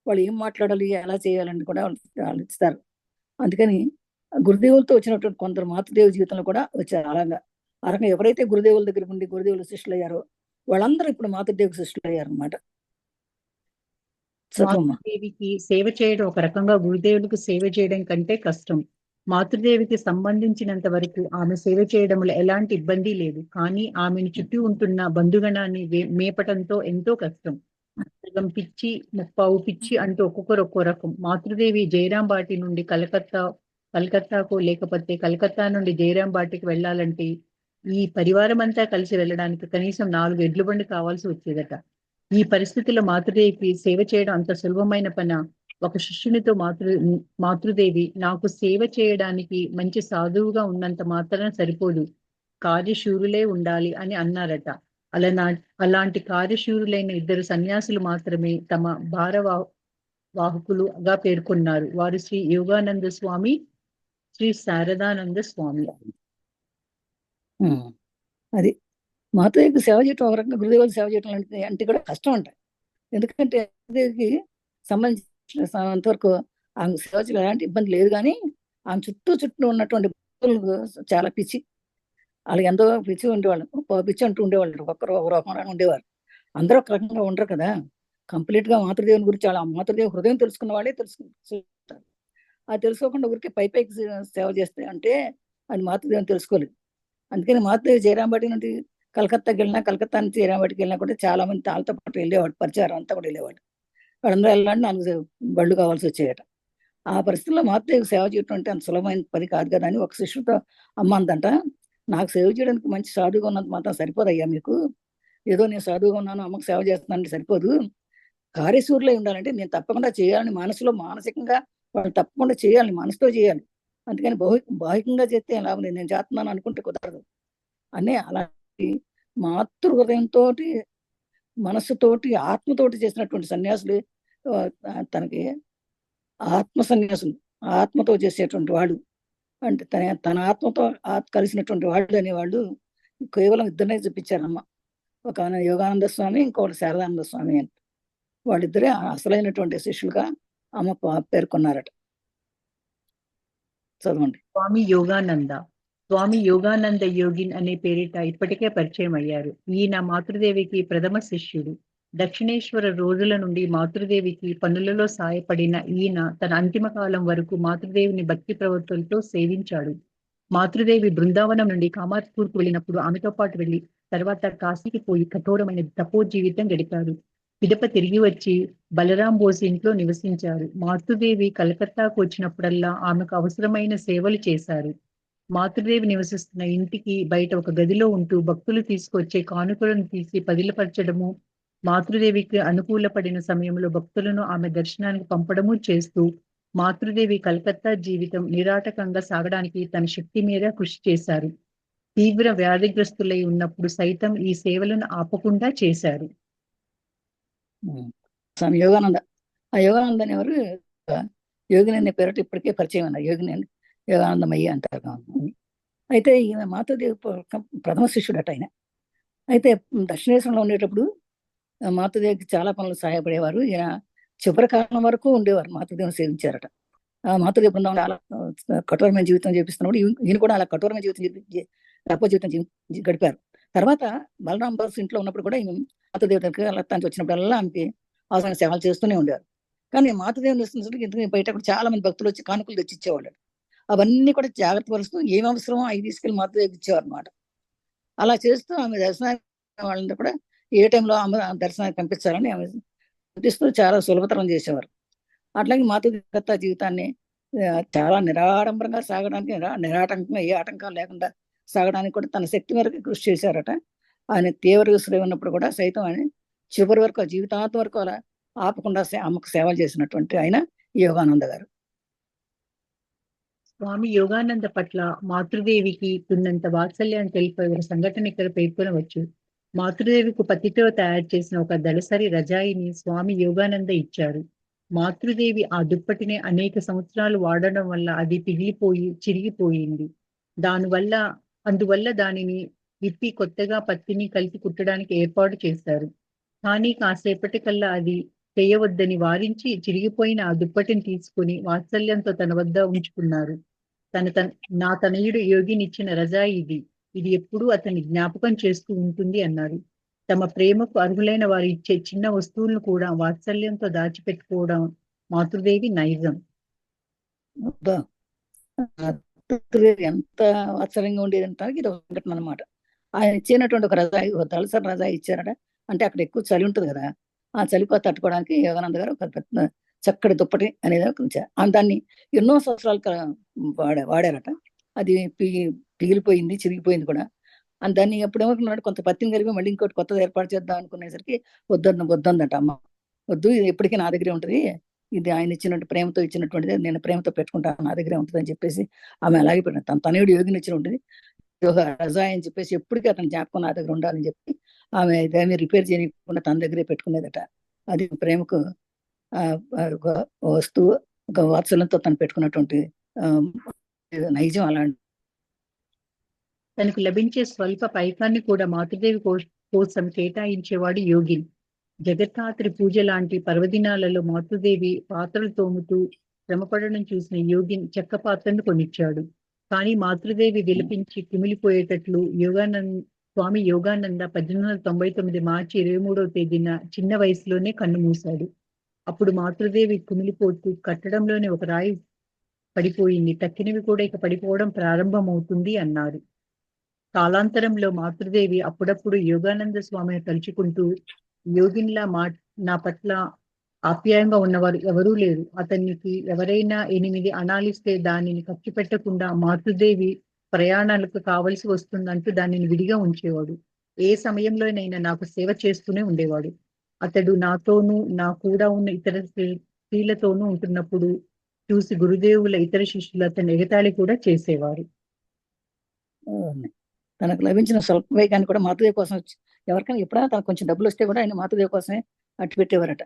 [SPEAKER 1] వాళ్ళు ఏం మాట్లాడాలి, ఎలా చేయాలని కూడా వాళ్ళు ఇస్తారు. అందుకని గురుదేవులతో వచ్చినటువంటి కొందరు మాతృదేవి జీవితంలో కూడా వచ్చారు. ఆ రకంగా ఎవరైతే గురుదేవుల దగ్గర ఉండి గురుదేవుల శిష్యులు అయ్యారో వాళ్ళందరూ ఇప్పుడు మాతృదేవి శిష్యులు అయ్యారనమాట. చదువమ్మా.
[SPEAKER 2] మాతృదేవికి సేవ చేయడం ఒక రకంగా గురుదేవులకు సేవ చేయడం కంటే కష్టం. మాతృదేవికి సంబంధించినంత వరకు ఆమె సేవ చేయడంలో ఎలాంటి ఇబ్బంది లేదు. కానీ ఆమెను చుట్టూ ఉంటున్న బంధుగణాన్ని మేపటంతో ఎంతో కష్టం. సగం పిచ్చి, ముప్పావు పిచ్చి అంటూ ఒక్కొక్కరు ఒక్కో రకం. మాతృదేవి జయరాంబాటి నుండి కలకత్తాకు, లేకపోతే కలకత్తా నుండి జయరాంబాటికి వెళ్ళాలంటే ఈ పరివారం అంతా కలిసి వెళ్ళడానికి కనీసం 4 ఎడ్ల బండి కావాల్సి వచ్చేదట. ఈ పరిస్థితుల్లో మాతృదేవికి సేవ చేయడం అంత సులభమైన పనా? ఒక శిష్యునితో మాతృదేవి, నాకు సేవ చేయడానికి మంచి సాధువుగా ఉన్నంత మాత్రాన సరిపోదు, కార్యశూరులే ఉండాలి అని అన్నారట. అలా అలాంటి కార్యశూరులైన 2 సన్యాసులు మాత్రమే తమ వాహకులుగా పేర్కొన్నారు. వారు శ్రీ యోగానంద స్వామి, శ్రీ శారదానంద స్వామి.
[SPEAKER 1] అది మాతృదేవికి సేవ చేయటం ఒక రకంగా గురుదేవులకు సేవ చేయటం అంటే కూడా కష్టం అంట. ఎందుకంటే మాతృదేవికి సంబంధించినంతవరకు ఆమె సేవ చేయడం ఎలాంటి ఇబ్బంది లేదు. కానీ ఆమె చుట్టూ ఉన్నటువంటి భక్తులు చాలా పిచ్చి. వాళ్ళకి ఎంతో పిచ్చి ఉండేవాళ్ళు, పిచ్చి అంటూ ఉండేవాళ్ళు. ఒక్కరు ఒక రకంగా ఉండేవారు. అందరూ ఒక రకంగా ఉండరు కదా. కంప్లీట్ గా మాతృదేవుని గురించి చాలా మాతృదేవి హృదయం తెలుసుకున్న వాళ్ళే తెలుసుకుంటారు. అది తెలుసుకోకుండా ఊరికే పైకి సేవ చేస్తే అంటే అది మాతృదేవిని తెలుసుకోలేదు. అందుకని మాతృదేవి జయరాంబాటి నుండి కలకత్తా నుంచి జయరాంబాటికి వెళ్ళినా కూడా చాలా మంది తాళ్ళతో పాటు వెళ్ళేవాడు, పరిచారం అంతా కూడా వెళ్ళేవాడు. వాళ్ళందరూ వెళ్ళాలని 4 బళ్ళు కావాల్సి వచ్చేయట. ఆ పరిస్థితుల్లో మాతృదేవికి సేవ చేయటం అంటే అంత సులభమైన పని కాదు కదా అని ఒక శిష్యుడితో అమ్మ అందంట, నాకు సేవ చేయడానికి మంచి సాధువుగా ఉన్నంత మాత్రం సరిపోదయ్యా మీకు. ఏదో నేను సాధువుగా ఉన్నాను, అమ్మకు సేవ చేస్తున్నానంటే సరిపోదు. కార్యశూరులై ఉండాలంటే నేను తప్పకుండా చేయాలని మనసులో మానసికంగా వాళ్ళు తప్పకుండా చేయాలి, మనసుతో చేయాలి. అందుకని బాహికంగా చేస్తే లాభం లేదు, నేను చేస్తున్నాను అనుకుంటే కుదరదు అని అలాంటి మాతృ హృదయంతో, మనస్సుతోటి, ఆత్మతోటి చేసినటువంటి సన్యాసులు తనకి ఆత్మ సన్యాసులు, ఆత్మతో చేసేటువంటి వాడు. అంటే తన ఆత్మతో కలిసినటువంటి వాళ్ళు అనేవాళ్ళు కేవలం 2 చూపించారమ్మ. ఒక యోగానంద స్వామి, ఇంకొకటి శారదానంద స్వామి అని. వాళ్ళిద్దరే అసలైనటువంటి శిష్యులుగా అమ్మ పేర్కొన్నారట. చదవండి.
[SPEAKER 2] స్వామి యోగానంద యోగిన్ అనే పేరిట ఇప్పటికే పరిచయం అయ్యారు. ఈయన మాతృదేవికి ప్రథమ శిష్యుడు. దక్షిణేశ్వర రోజుల నుండి మాతృదేవికి పనులలో సాయపడిన ఈయన తన అంతిమ కాలం వరకు మాతృదేవిని భక్తి ప్రవృత్తులతో సేవించాడు. మాతృదేవి బృందావనం నుండి కామార్పూర్కు వెళ్ళినప్పుడు ఆమెతో పాటు వెళ్లి తర్వాత కాశీకి పోయి కఠోరమైన తపో జీవితం గడిపారు. పిదప తిరిగి వచ్చి బలరాం బోస్ ఇంట్లో నివసించారు. మాతృదేవి కలకత్తాకు వచ్చినప్పుడల్లా ఆమెకు అవసరమైన సేవలు చేశారు. మాతృదేవి నివసిస్తున్న ఇంటికి బయట ఒక గదిలో ఉంటూ భక్తులు తీసుకొచ్చే కానుకలను తీసి పదిలపరచడము, మాతృదేవికి అనుకూలపడిన సమయంలో భక్తులను ఆమె దర్శనానికి పంపడము చేస్తూ మాతృదేవి కలకత్తా జీవితం నిరాటకంగా సాగడానికి తన శక్తి మేర కృషి చేశారు. తీవ్ర వ్యాధిగ్రస్తులై ఉన్నప్పుడు సైతం ఈ సేవలను ఆపకుండా చేశారు.
[SPEAKER 1] స్వామి యోగానంద, ఆ యోగానంద అనేవారు యోగిని అనే పేరుట ఇప్పటికే పరిచయం అన్నారు. యోగిని యోగానందమయ్య అంటారు. అయితే ఈయన మాతృదేవి ప్రథమ శిష్యుడట ఆయన. అయితే దక్షిణేశ్వరంలో ఉండేటప్పుడు మాతృదేవికి చాలా పనులు సహాయపడేవారు. ఈయన చివరి కాలం వరకు ఉండేవారు, మాతృదేవిని సేవించారట. మాతృదేవి బృందావనం అలా కఠోరమైన జీవితం చేపిస్తున్నప్పుడు ఈయన కూడా అలా కఠోరమైన జీవితం గడిపారు. తర్వాత బలరాం బాస్ ఇంట్లో ఉన్నప్పుడు కూడా ఈయన మాతృదేవి దగ్గరికి వచ్చినప్పుడల్లా ఆమెకి అవసరమైన సేవలు చేస్తూనే ఉండేవారు. కానీ మాతృదేవిని దర్శించడానికి ఎందుకు బయట కూడా చాలా మంది భక్తులు వచ్చి కానుకలు తెచ్చి ఇచ్చేవాళ్ళు. అవన్నీ కూడా జాగ్రత్త పరుస్తూ ఏం అవసరమో అవి తీసుకెళ్లి మాతృదేవికి ఇచ్చేవారు అనమాట. అలా చేస్తూ ఆమె దర్శనానికి వాళ్ళంతా కూడా ఏ టైంలో ఆమె దర్శనానికి పంపించాలని ఆమె పంపిస్తూ చాలా సులభతరం చేసేవారు. అట్లాగే మాతృదేవత జీవితాన్ని చాలా నిరాడంబరంగా సాగడానికి, నిరాటంకంగా ఏ ఆటంకాలు లేకుండా సాగడానికి కూడా తన శక్తి మేరకు కృషి చేశారట. ఆయన తీవ్ర శ్రేయ ఉన్నప్పుడు కూడా సైతం ఆయన చివరి వరకు, జీవితాంతం వరకు అలా ఆపకుండా అమ్మకు సేవలు చేసినటువంటి ఆయన యోగానంద గారు.
[SPEAKER 2] స్వామి యోగానంద పట్ల మాతృదేవికి ఉన్నంత వాత్సల్యాన్ని తెలిపే ఒక సంఘటన ఇక్కడ పేర్కొనవచ్చు. మాతృదేవికి పత్తితో తయారు చేసిన ఒక దళసరి రజాయిని స్వామి యోగానంద ఇచ్చారు. మాతృదేవి ఆ దుప్పటిని అనేక సంవత్సరాలు వాడడం వల్ల అది పిగిలిపోయి చిరిగిపోయింది. అందువల్ల దానిని విప్పి కొత్తగా పత్తిని కలిపి కుట్టడానికి ఏర్పాటు చేశారు. కానీ కాసేపటికల్లా అది చేయవద్దని వారించి చిరిగిపోయిన ఆ దుప్పటిని తీసుకుని వాత్సల్యంతో తన వద్ద ఉంచుకున్నారు. నా తనయుడు యోగినిచ్చిన రజాయి ఇది ఎప్పుడూ అతన్ని జ్ఞాపకం చేస్తూ ఉంటుంది అన్నారు. తమ ప్రేమకు అర్హులైన వారు ఇచ్చే చిన్న వస్తువులను కూడా వాత్సల్యంతో దాచిపెట్టుకోవడం మాతృదేవి నైజం.
[SPEAKER 1] అబ్బా! మాతృదేవి ఎంత ఆశ్చర్యంగా ఉండేది అంటానికి ఇది ఒక సంఘటన అనమాట. ఆయన ఇచ్చినటువంటి ఒక రజాయి, ఒక దళసరి రజాయి ఇచ్చారట. అంటే అక్కడ ఎక్కువ చలి ఉంటుంది కదా! ఆ చలికి తట్టుకోవడానికి యోగానంద గారు ఒక పెద్ద చక్కటి దుప్పటి అనేది ఒకటి ఉంచారు. దాన్ని ఎన్నో సంవత్సరాలు వాడారట. అది పిగిలిపోయింది, చిరిగిపోయింది కూడా. దాన్ని ఎప్పుడేమనుకున్నాడు, కొంత పత్తిని కలిపి మళ్ళీ ఇంకోటి కొత్తది ఏర్పాటు చేద్దాం అనుకునేసరికి వద్దందట అమ్మ. వద్దు, ఇది ఎప్పటికీ నా దగ్గరే ఉంటది. ఇది ఆయన ఇచ్చినట్టు ప్రేమతో ఇచ్చినటువంటిది, నేను ప్రేమతో పెట్టుకుంటాను, నా దగ్గరే ఉంటది అని చెప్పేసి ఆమె అలాగే పెట్టింది. తన తనయుడు యోగిని ఇచ్చిన ఉంటుంది యోగ రజాయి అని చెప్పేసి ఎప్పటికీ అతని జ్ఞాపకం నా దగ్గర ఉండాలని చెప్పి ఆమె ఇదేమీ రిపేర్ చేయకుండా తన దగ్గరే పెట్టుకునేదట. అది ప్రేమకు ఒక వస్తువు, ఒక వాత్సల్యంతో తను పెట్టుకున్నటువంటి నైజం అలాంటి.
[SPEAKER 2] తనకు లభించే స్వల్ప పైకాన్ని కూడా మాతృదేవి కోసం కేటాయించేవాడు యోగిని. జగద్ధాత్రి పూజ లాంటి పర్వదినాలలో మాతృదేవి పాత్రలు తోముతూ శ్రమపడడం చూసిన యోగిని చెక్క పాత్రను కొనిచ్చాడు. కానీ మాతృదేవి విలపించి కుమిలిపోయేటట్లు స్వామి యోగానంద 1899 మార్చి 23వ తేదీన చిన్న వయసులోనే కన్నుమూశాడు. అప్పుడు మాతృదేవి కుమిలిపోతూ, కట్టడంలోనే ఒక రాయి పడిపోయింది, తక్కినవి కూడా ఇక పడిపోవడం ప్రారంభమవుతుంది అన్నారు. కాలాంతరంలో మాతృదేవి అప్పుడప్పుడు యోగానంద స్వామిని తలుచుకుంటూ, యోగిన్లా నా పట్ల ఆప్యాయంగా ఉన్నవారు ఎవరూ లేరు. అతనికి ఎవరైనా 8 అణాలిస్తే దానిని ఖర్చు పెట్టకుండా మాతృదేవి ప్రయాణాలకు కావలసి వస్తుందంటూ దానిని విడిగా ఉంచేవాడు. ఏ సమయంలోనైనా నాకు సేవ చేస్తూనే ఉండేవాడు. అతడు నాతోనూ, నా కూడా ఉన్న ఇతర స్త్రీలతోనూ ఉంటున్నప్పుడు చూసి గురుదేవుల ఇతర శిష్యులు అతన్ని ఎగతాళి కూడా చేసేవారు.
[SPEAKER 1] తనకు లభించిన స్వల్ప వైకాన్ని కూడా మాతృదేవి కోసం ఎవరికైనా ఎప్పుడైనా తనకు కొంచెం డబ్బులు వస్తే కూడా ఆయన మాతృదేవి కోసమే అట్టు పెట్టేవారట.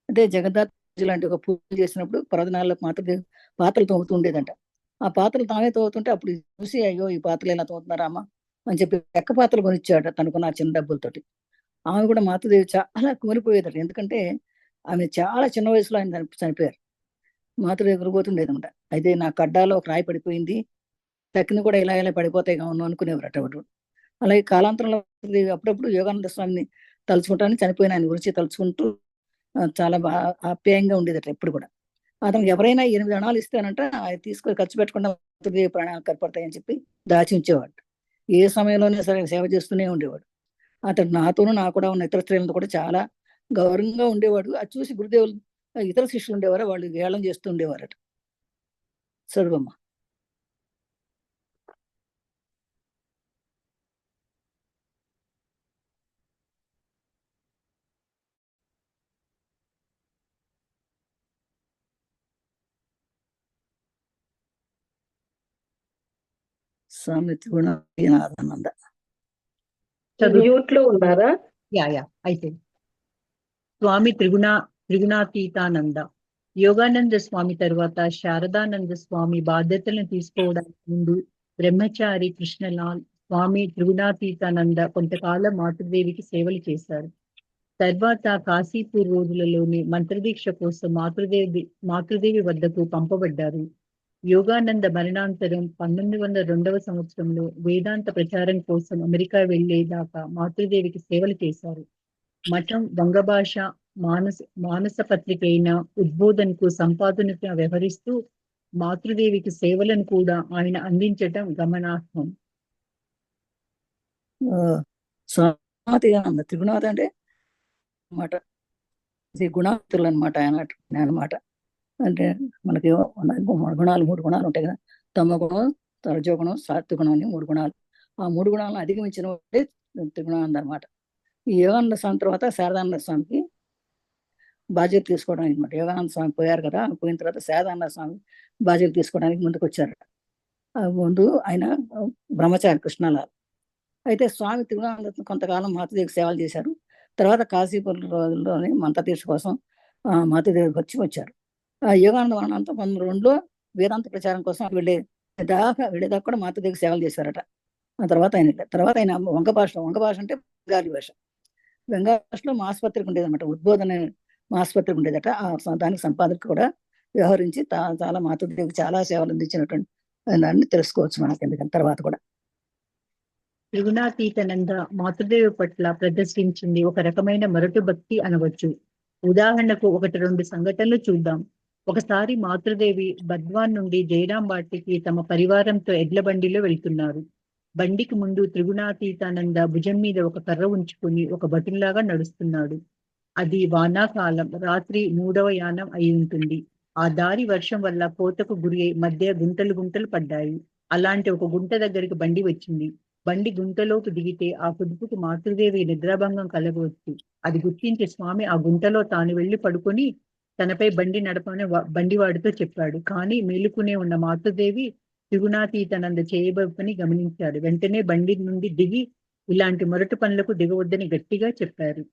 [SPEAKER 1] అదే జగద్ధాత్రి లాంటి ఒక పూజ చేసినప్పుడు పర్వదినాల్లో మాతృదేవి పాత్రలు తోముతూ ఉండేదంట. ఆ పాత్రలు తామే తోముతుంటే అప్పుడు చూసి, అయ్యో ఈ పాత్రలు ఎలా తోముతున్నారా అమ్మ అని చెప్పి చెక్క పాత్రలు కొనిచ్చాడట తనకున్న చిన్న డబ్బులతోటి. ఆమె కూడా మాతృదేవి చాలా కుమిలిపోయేదట. ఎందుకంటే ఆమె చాలా చిన్న వయసులో ఆయన చనిపోయారు. మాతృదేవి గురిపోతుండేదన్నమాట. అయితే నా కడ్డాలో ఒక రాయి పడిపోయింది, తక్కిన కూడా ఇలా పడిపోతాయి కావును అనుకునేవారట ఎవరు. అలాగే కాలాంతరంలో అప్పుడప్పుడు యోగానంద స్వామిని తలుచుకుంటాను, చనిపోయిన ఆయన గురించి తలుచుకుంటూ చాలా ఆప్యాయంగా ఉండేదట ఎప్పుడు కూడా. అతనికి ఎవరైనా 8 అణాలు ఇస్తానంట, అది తీసుకొని ఖర్చు పెట్టకుండా మాతృదేవి ప్రాణాలు కనపడతాయని చెప్పి దాచి ఉంచేవాడు. ఏ సమయంలోనే సరే సేవ చేస్తూనే ఉండేవాడు. అతడు నాతోనూ, నా కూడా ఉన్న ఇతర స్త్రీలతో కూడా చాలా గౌరవంగా ఉండేవాడు. అది చూసి గురుదేవులు ఇతర శిష్యులు ఉండేవారు, వాళ్ళు గేళం చేస్తూ ఉండేవారట. చదువమ్మ. స్వామి త్రిగుణానంద
[SPEAKER 3] మ్యూట్ లో ఉన్నారా?
[SPEAKER 2] అయితే స్వామి త్రిగుణాతీతానంద యోగానంద స్వామి తరువాత శారదానంద స్వామి బాధ్యతలను తీసుకోవడానికి ముందు బ్రహ్మచారి కృష్ణలాల్ స్వామి త్రిగుణాతీతానంద కొంతకాలం మాతృదేవికి సేవలు చేశారు. తర్వాత కాశీపూర్ రోజులలోని మంత్రదీక్ష కోసం మాతృదేవి వద్దకు పంపబడ్డారు. యోగానంద మరణాంతరం 1902వ సంవత్సరంలో వేదాంత ప్రచారం కోసం అమెరికా వెళ్లేదాకా మాతృదేవికి సేవలు చేశారు. మఠం వంగభాష మానస పత్రిక అయిన ఉద్బోధనకు సంపాదనగా వ్యవహరిస్తూ మాతృదేవికి సేవలను కూడా ఆయన అందించటం గమనార్హం.
[SPEAKER 1] త్రిగుణాత అంటే అన్నమాట, గుణాతులు అనమాట ఆయన అనమాట. అంటే మనకి గుణాలు 3 గుణాలు ఉంటాయి కదా, తమ గుణం, రజోగుణం, సాత్విగుణం అని 3 గుణాలు. ఆ 3 గుణాలను అధిగమించిన వాడే త్రిగుణానంద అనమాట. ఈ యోగానంద స్వామి తర్వాత శారదానంద స్వామికి బాధ్యత తీసుకోవడానికి అనమాట. యోగానంద స్వామి పోయారు కదా, పోయిన తర్వాత శారదానంద స్వామి బాధ్యత తీసుకోవడానికి ముందుకు వచ్చారు. ముందు ఆయన బ్రహ్మచారి కృష్ణలాల్. అయితే స్వామి త్రిగుణానంద కొంతకాలం మాతృదేవికి సేవలు చేశారు. తర్వాత కాశీపూర్ రోజుల్లోనే మంత్రదీక్ష కోసం మాతృదేవికి వచ్చారు. యోగానంద మరణంతో 1902లో వేదాంత ప్రచారం కోసం వెళ్ళేదాకా కూడా మాతృదేవికి సేవలు చేశారట. ఆ తర్వాత ఆయన వంగ భాష అంటే బెంగాలీ భాష. బెంగాలీ భాషలో మాస్పత్రిక ఉండేదన్నమాట, ఉద్బోధన మాస్పత్రిక ఉండేదట. దానికి సంపాదక కూడా వ్యవహరించి చాలా మాతృదేవికి చాలా సేవలు అందించినటువంటి దాన్ని తెలుసుకోవచ్చు మనకి. ఎందుకంటే తర్వాత కూడా
[SPEAKER 2] త్రిగుణాతీతనంద మాతృదేవి పట్ల ప్రదర్శించింది ఒక రకమైన మరొక భక్తి అనవచ్చు. ఉదాహరణకు 1-2 సంఘటనలు చూద్దాం. ఒకసారి మాతృదేవి బద్వాన్ నుండి జయరాం బాటికి తమ పరివారంతో ఎడ్ల బండిలో వెళ్తున్నారు. బండికి ముందు త్రిగుణాతీతానంద భుజం మీద ఒక కర్ర ఉంచుకుని ఒక భటుల్లాగా నడుస్తున్నాడు. అది వానాకాలం, రాత్రి 3వ యానం అయి ఉంటుంది. ఆ దారి వర్షం వల్ల కోతకు గురి అయి మధ్య గుంటలు గుంటలు పడ్డాయి. అలాంటి ఒక గుంట దగ్గరికి బండి వచ్చింది. బండి గుంటలోకి దిగితే ఆ కుదుపుకు మాతృదేవి నిద్రాభంగం కలగవచ్చు. అది గుర్తించి స్వామి ఆ గుంటలో తాను వెళ్లి పడుకొని తనపై బండి నడపమని బండివాడితో చెప్పాడు. కానీ మేలుకునే ఉన్న మాతృదేవి త్రిగుణాతీతనంద చేయబని గమనించాడు. వెంటనే బండి నుండి దిగి ఇలాంటి మొరటు పనులకు దిగవద్దని గట్టిగా చెప్పారు.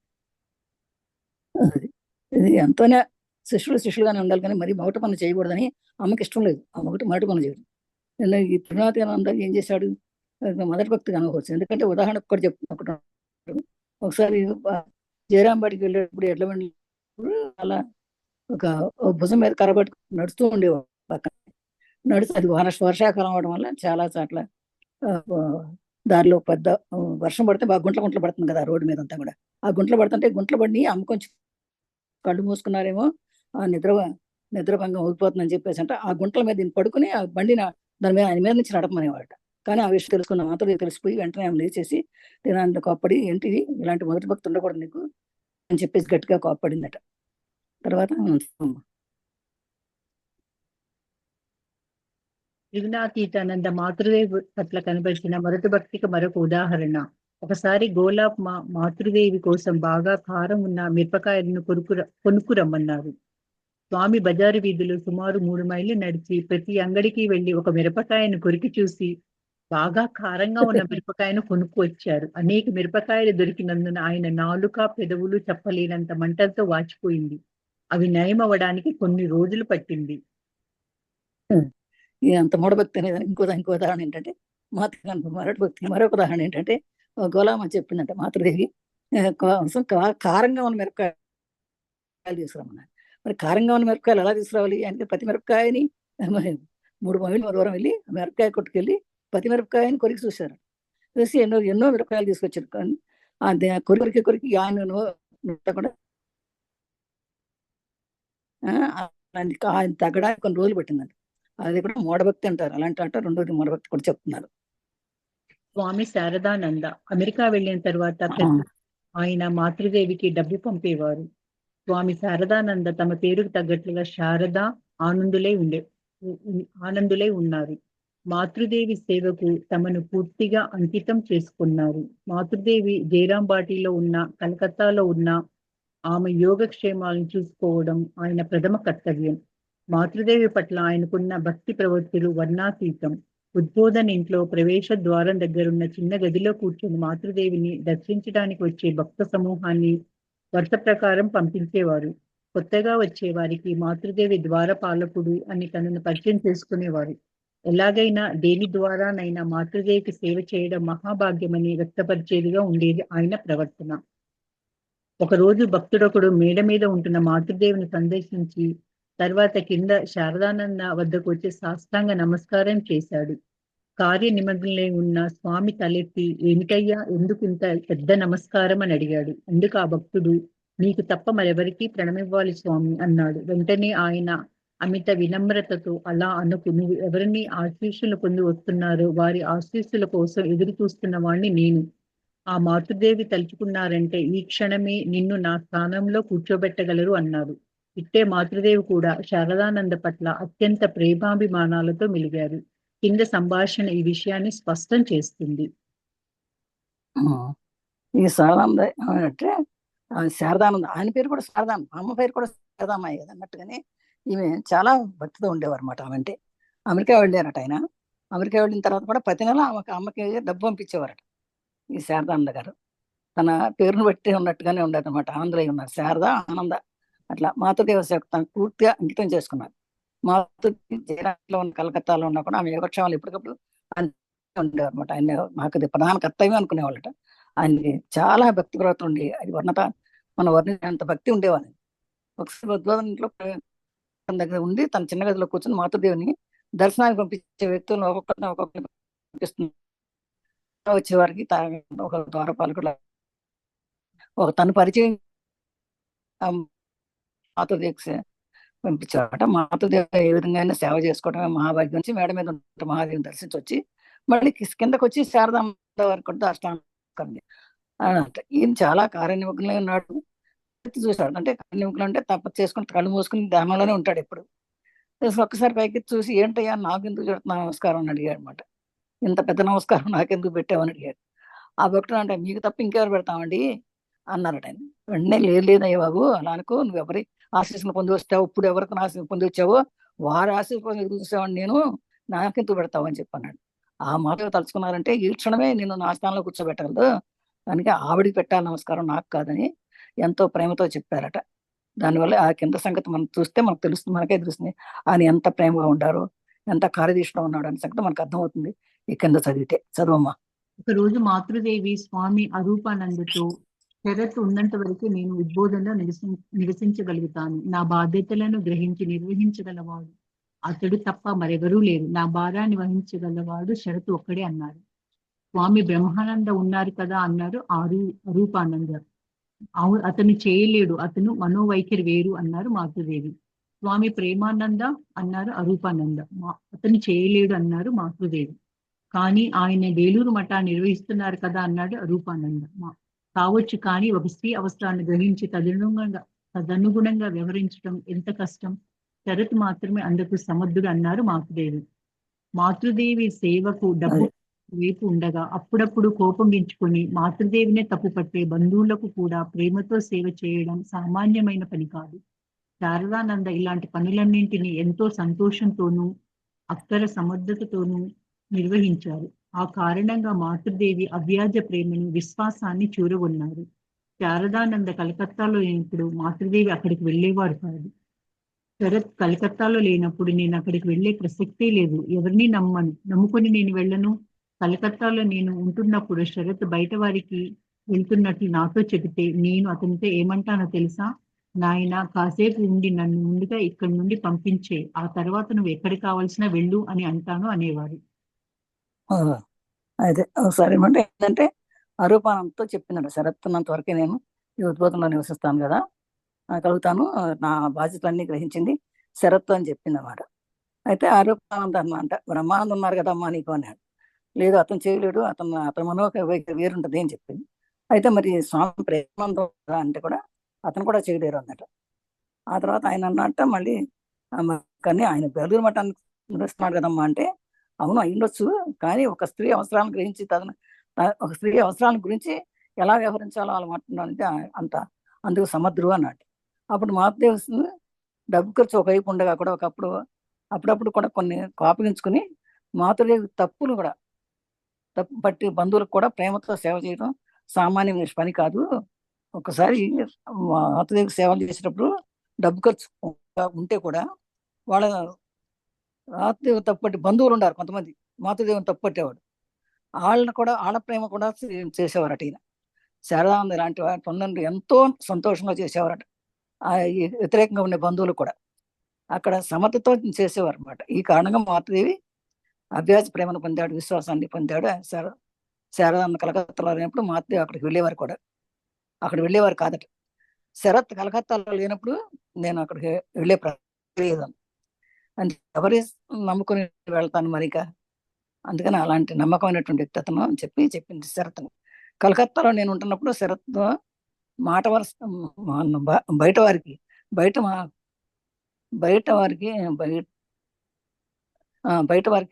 [SPEAKER 1] అది. ఇది ఎంతైనా శిష్యులుగానే ఉండాలి, కానీ మరి మొదటి పనులు చేయకూడదని అమ్మకి ఇష్టం లేదు. ఆ మొదటి పనులు చేయదు. ఈ త్రినాథానంద ఏం చేశాడు, మొదటి భక్తి అనుకోవచ్చు. ఎందుకంటే ఉదాహరణకు కూడా చెప్తున్నప్పుడు ఒకసారి జయరాం బాడికి వెళ్ళేటప్పుడు ఎడ్ల బండి అలా ఒక భుజం మీద కరబట్టు నడుస్తూ ఉండేవాడు. పక్కన నడుస్తూ అది వర్షాకాలం అవడం వల్ల చాలా చోట్ల దారిలో పెద్ద వర్షం పడితే బాగా గుంటలు పడుతుంది కదా రోడ్డు మీద అంతా కూడా. ఆ గుంటలు పడుతుంటే గుంటలు పడి అమ్మ కొంచెం కళ్ళు మూసుకున్నారేమో, ఆ నిద్రభంగం ఊగిపోతుందని చెప్పేసి అంటే ఆ గుంటల మీద దీన్ని పడుకుని ఆ బండిని దాని మీద ఆయన మీద నుంచి నడపమనేవాట. కానీ ఆ విషయం తెలుసుకున్న మాత్రం తెలిసిపోయి వెంటనే ఆమె లేచేసి తినాన్ని కోప్పడి, ఏంటిది ఇలాంటి మొదటి భక్తి ఉండకూడదు నీకు అని చెప్పేసి గట్టిగా కోప్పడిందట. తర్వాత
[SPEAKER 2] త్రిగుణాతీతానంద మాతృదేవి పట్ల కనబరిచిన మొదటి భక్తికి మరొక ఉదాహరణ. ఒకసారి గోలాబ్ మాతృదేవి కోసం బాగా కారం ఉన్న మిరపకాయలను కొనుక్కురమ్మన్నారు. స్వామి బజారు వీధులు సుమారు 3 మైళ్ళు నడిచి ప్రతి అంగడికి వెళ్లి ఒక మిరపకాయను కొరికి చూసి బాగా కారంగా ఉన్న మిరపకాయను కొనుక్కు వచ్చారు. అనేక మిరపకాయలు దొరికినందున ఆయన నాలుక పెదవులు చెప్పలేనంత మంటలతో వాచిపోయింది. అవి నయమవడానికి కొన్ని రోజులు పట్టింది.
[SPEAKER 1] అంత మూఢభక్తి అనేది ఇంకో ఉదాహరణ ఏంటంటే మరొక భక్తి మరొక ఉదాహరణ ఏంటంటే గోలామ చెప్పిందంట మాతృదేవి కారంగా ఉన్న మిరపకాయలు తీసుకురామన్నారు. మరి కారంగా ఉన్న మిరపకాయలు ఎలా తీసుకురావాలి అంటే ప్రతి మిరపకాయని 3 మైళ్ళు దూరం వెళ్ళి మిరపకాయ కొట్టుకెళ్ళి ప్రతి మిరపకాయని కొరికి చూశారు. చూసి ఎన్నో మిరపకాయలు తీసుకొచ్చారు. కానీ కొరికి ఆయన కూడా ఆయన తగ్గడానికి కొన్ని రోజులు పట్టిందండి. అది కూడా మూఢభక్తి అంటారు. అలాంటి రెండోది మూఢభక్తి కూడా చెప్తున్నారు.
[SPEAKER 2] స్వామి శారదానంద అమెరికా వెళ్ళిన తర్వాత ఆయన మాతృదేవికి డబ్బు పంపేవారు. స్వామి శారదానంద తమ పేరుకు తగ్గట్లుగా శారద ఆనందులై ఉన్నారు. మాతృదేవి సేవకు తమను పూర్తిగా అంకితం చేసుకున్నారు. మాతృదేవి జయరాం బాటిలో ఉన్న, కలకత్తాలో ఉన్న ఆమె యోగక్షేమాలను చూసుకోవడం ఆయన ప్రథమ కర్తవ్యం. మాతృదేవి పట్ల ఆయనకున్న భక్తి ప్రవృత్తులు వర్ణాతీతం. ఉద్బోధన ఇంట్లో ప్రవేశ ద్వారం దగ్గరున్న చిన్న గదిలో కూర్చొని మాతృదేవిని దర్శించడానికి వచ్చే భక్త సమూహాన్ని వరుస ప్రకారం పంపించేవారు. కొత్తగా వచ్చే వారికి మాతృదేవి ద్వారపాలకుడు అని తనను పరిచయం చేసుకునేవారు. ఎలాగైనా దేని ద్వారానైనా మాతృదేవికి సేవ చేయడం మహాభాగ్యమని వ్యక్తపరిచేదిగా ఉండేది ఆయన ప్రవర్తన. ఒకరోజు భక్తుడొకడు మేడ మీద ఉంటున్న మాతృదేవిని సందర్శించి తర్వాత కింద శారదానంద వద్దకు వచ్చి సాష్టాంగ నమస్కారం చేశాడు. కార్య నిమగ్నలై ఉన్న స్వామి తలెత్తి, ఏమిటయ్యా, ఎందుకు ఇంత పెద్ద నమస్కారం అని అడిగాడు. అందుకు ఆ భక్తుడు, నీకు తప్ప మరెవరికి ప్రణమివ్వాలి స్వామి అన్నాడు. వెంటనే ఆయన అమిత వినమ్రతతో, అలా అనుకు, నువ్వు ఎవరిని ఆశీస్సులు పొంది వస్తున్నారో వారి ఆశీస్సుల కోసం ఎదురు చూస్తున్న వాణ్ణి నేను. ఆ మాతృదేవి తలుచుకున్నారంటే ఈ క్షణమే నిన్ను నా స్థానంలో కూర్చోబెట్టగలరు అన్నారు. ఇట్టే మాతృదేవి కూడా శారదానంద పట్ల అత్యంత ప్రేమాభిమానాలతో మెలిగారు. కింద సంభాషణ ఈ విషయాన్ని స్పష్టం చేస్తుంది.
[SPEAKER 1] ఈ శారదానంద అంటే శారదానంద, ఆయన పేరు కూడా శారదానంద, అమ్మ పేరు కూడా శారదామాయి కదా అన్నట్టుగానే ఈమె చాలా భక్తితో ఉండేవారు అనమాట. ఆమె అంటే అమెరికా వెళ్ళారట ఆయన. అమెరికా వెళ్ళిన తర్వాత కూడా ప్రతి నెల అమ్మకి డబ్బు పంపించేవారట ఈ శారదానంద గారు. తన పేరును బట్టి ఉన్నట్టుగానే ఉండదు అనమాట. ఆనందలై ఉన్నారు, శారద ఆనంద. అట్లా మాతృదేవ సేవకు తను పూర్తిగా అంకితం చేసుకున్నారు. మాతృదేవి జయరాంలో ఉన్న, కలకత్తాలో ఉన్నా కూడా ఆమె యోగక్షేమాలు ఎప్పటికప్పుడు ఉండేవారు అనమాట. ఆయన మాకు ప్రధాన కర్తవ్యం అనుకునేవాళ్ళట. ఆయనకి చాలా భక్తి ప్రవర్తన ఉండి, అది మనం వర్ణించేంత భక్తి ఉండేవాళ్ళు. ఒకసారి ఉద్బోధన ఇంట్లో తన దగ్గర ఉండి తన చిన్న గదిలో కూర్చొని మాతృదేవిని దర్శనానికి పంపించే వ్యక్తులను ఒక్కొక్కరిని పంపిస్తుంది. వచ్చేవారికి ఒక ద్వారపాలకుడు ఒక తను పరిచయం మాతృదేవికి పంపించారట. మాతృదేవి ఏ విధంగా అయినా సేవ చేసుకోవడమే మహాభాగ్యం నుంచి మేడ మీద ఉన్న మహాదేవిని దర్శించి వచ్చి మళ్ళీ కిందకు వచ్చి శారదాంబ వారికి కూడా అష్టాంగం అంట. ఈయన చాలా కార్యనిమగ్నమై ఉన్నాడు. చూశాడు అంటే కార్యనిమగ్నం అంటే తపస్సు చేసుకుని కళ్ళు మూసుకుని ధ్యానంలోనే ఉంటాడు ఎప్పుడు. ఒక్కసారి పైకి చూసి ఏంటయ్యా నాకు ఎందుకు చెడుతున్నా నమస్కారం అని అడిగాడు అనమాట. ఇంత పెద్ద నమస్కారం నాకెందుకు పెట్టావని అడిగాడు. ఆ భక్తుడు అంటే మీకు తప్ప ఇంకెవరు పెడతామండి అన్నారట ఆయన. వెంటనే లేదయ్యా బాబు అలా అనుకో, నువ్వు ఎవరి ఆశీస్సులు పొంది వచ్చావు, ఇప్పుడు ఎవరికి ఆశీస్సు పొంది వచ్చావో వారి ఆశీస్సు ఎదురు చూసావని నేను నాకెందుకు పెడతావు అని చెప్పన్నాడు. ఆ మాట తలుచుకున్నారంటే ఈ క్షణమే నేను నా స్థానంలో కూర్చోబెట్టగలదు, అందుకే ఆవిడికి పెట్టాలి నమస్కారం నాకు కాదని ఎంతో ప్రేమతో చెప్పారట. దానివల్ల ఆ కింద సంగతి మనం చూస్తే మనకు తెలుస్తుంది, మనకే తెలుస్తుంది ఆయన ఎంత ప్రేమగా ఉండారో, ఎంత కార్యదీక్షలో ఉన్నాడు అనే సంగతి మనకు అర్థమవుతుంది ఈ కింద చదివితే. చదువమ్మా.
[SPEAKER 2] ఒకరోజు మాతృదేవి స్వామి అరూపానందతో శరత్ ఉన్నంత వరకు నేను ఉద్బోధనలో నివసించగలుగుతాను. నా బాధ్యతలను గ్రహించి నిర్వహించగలవాడు అతడు తప్ప మరెవరూ లేరు. నా భారాన్ని వహించగలవాడు శరత్ ఒక్కడే అన్నారు. స్వామి బ్రహ్మానంద ఉన్నారు కదా అన్నారు అరూపానంద. అతను చేయలేడు, అతను మనోవైఖరి వేరు అన్నారు మాతృదేవి. స్వామి ప్రేమానంద అన్నారు అరూపానంద. అతను చేయలేడు అన్నారు మాతృదేవి. కానీ ఆయన వేలూరు మఠాన్ని నిర్వహిస్తున్నారు కదా అన్నాడు అరూపానంద. కావచ్చు, కానీ ఒక స్త్రీ అవసరాన్ని గ్రహించి తదనుగుణంగా వ్యవహరించడం ఎంత కష్టం. శరత్ మాత్రమే అందుకు సమర్థుడు అన్నారు మాతృదేవి. మాతృదేవి సేవకు డబ్బు వైపు ఉండగా అప్పుడప్పుడు కోపగించుకొని మాతృదేవినే తప్పుపట్టే బంధువులకు కూడా ప్రేమతో సేవ చేయడం సామాన్యమైన పని కాదు. శారదానంద ఇలాంటి పనులన్నింటినీ ఎంతో సంతోషంతోనూ అక్కర సమర్థతతోనూ నిర్వహించారు. ఆ కారణంగా మాతృదేవి అవ్యాజ ప్రేమను, విశ్వాసాన్ని చూరగొన్నారు. శారదానంద కలకత్తాలో లేనప్పుడు మాతృదేవి అక్కడికి వెళ్ళేవారు కాదు. శరత్ కలకత్తాలో లేనప్పుడు నేను అక్కడికి వెళ్లే ప్రసక్తే లేదు. ఎవరిని నమ్ముకొని నేను వెళ్ళను. కలకత్తాలో నేను ఉంటున్నప్పుడు శరత్ బయట వారికి వెళ్తున్నట్లు నాతో చెబితే నేను అతనితో ఏమంటానో తెలుసా? నాయన, కాసేపు ఉండి నన్ను ముందుగా ఇక్కడి నుండి పంపించే, ఆ తర్వాత నువ్వు ఎక్కడికి కావాల్సిన వెళ్ళు అని అంటాను అనేవారు.
[SPEAKER 1] అయితే ఒకసారి ఏమంటే ఏంటంటే అరూపానందతో చెప్పిందంట, శరత్ ఉన్నంత వరకే నేను ఈ ఉద్బోధంలో నివసిస్తాను కదా, కలుగుతాను, నా బాధ్యతలన్నీ గ్రహించింది శరత్ అని చెప్పింది అన్నమాట. అయితే అరూపానంద అన్నమాట, బ్రహ్మానందం ఉన్నారు కదమ్మా నీకు అన్నాడు. లేదు, అతను చేయలేడు, అతను మనోవైఖరి వేరుంటది అని చెప్పింది. అయితే మరి స్వామి ప్రేమానందం అంటే కూడా అతను కూడా చేయలేరు అన్నట. ఆ తర్వాత ఆయన అన్నట్ట మళ్ళీ కానీ ఆయన బెలూరు మఠానికి నిలుస్తున్నాడు కదమ్మా అంటే, అవును అయ్యుండొచ్చు, కానీ ఒక స్త్రీ అవసరాలను గ్రహించి ఒక స్త్రీ అవసరాల గురించి ఎలా వ్యవహరించాలో అలా మాట్లాడాలంటే అంత అందుకు సమర్థుడు అన్నట్టు. అప్పుడు మాతృదేవి డబ్బు ఖర్చు ఒకవైపు ఉండగా కూడా అప్పుడప్పుడు కూడా కొన్ని కోపగించుకుని మాతృదేవి తప్పులు కూడా పట్టి బంధువులకు కూడా ప్రేమతో సేవ చేయడం సామాన్యమైన పని కాదు. ఒకసారి మాతృదేవికి సేవలు చేసేటప్పుడు డబ్బు ఖర్చు ఉంటే కూడా వాళ్ళ మాతృదేవి తప్పట్టి బంధువులు ఉన్నారు కొంతమంది, మాతృదేవిని తప్పట్టేవాడు, వాళ్ళ ప్రేమ కూడా చేసేవారట ఈయన. శారదానంద లాంటి వారి పనులను ఎంతో సంతోషంగా చేసేవారట. వ్యతిరేకంగా ఉండే బంధువులు కూడా అక్కడ సమతతో చేసేవారు అనమాట. ఈ కారణంగా మాతృదేవి అభ్యాస ప్రేమను పొందాడు, విశ్వాసాన్ని పొందాడు. శారదానంద కలకత్తాలో లేనప్పుడు మాతృదేవి అక్కడికి వెళ్ళేవారు కూడా, అక్కడ వెళ్ళేవారు కాదట. శరత్ కలకత్తాలో లేనప్పుడు నేను అక్కడికి వెళ్ళే ప్రయత్నం అంటే ఎవరి నమ్ముకొని వెళ్తాను మరిక, అందుకని అలాంటి నమ్మకమైనటువంటి వ్యక్తి అతను అని చెప్పింది శరత్ని. కలకత్తాలో నేను ఉంటున్నప్పుడు శరత్ మాట వరుస బయట వారికి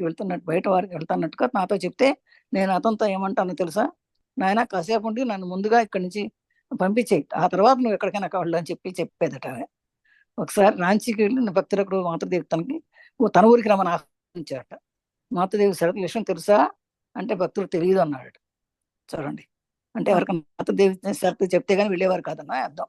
[SPEAKER 1] వెళ్తున్నట్టుగా నాతో చెప్తే నేను అతనితో ఏమంటానో తెలుసా? నాయన, కాసేపు ఉండి నన్ను ముందుగా ఇక్కడి నుంచి పంపించేయి, ఆ తర్వాత నువ్వు ఎక్కడికైనా కావాలి అని చెప్పేదట. ఒకసారి రాంచీకి వెళ్ళి భక్తులకు మాతృదేవి తన ఊరికి రమ్మని ఆహ్వానించారట. మాతృదేవి శరత్ విషయం తెలుసా అంటే భక్తులు తెలియదు అన్నాడట. చూడండి, అంటే ఎవరికి మాతృదేవి శరత్ చెప్తే కానీ వెళ్ళేవారు కాదన్నా అర్థం.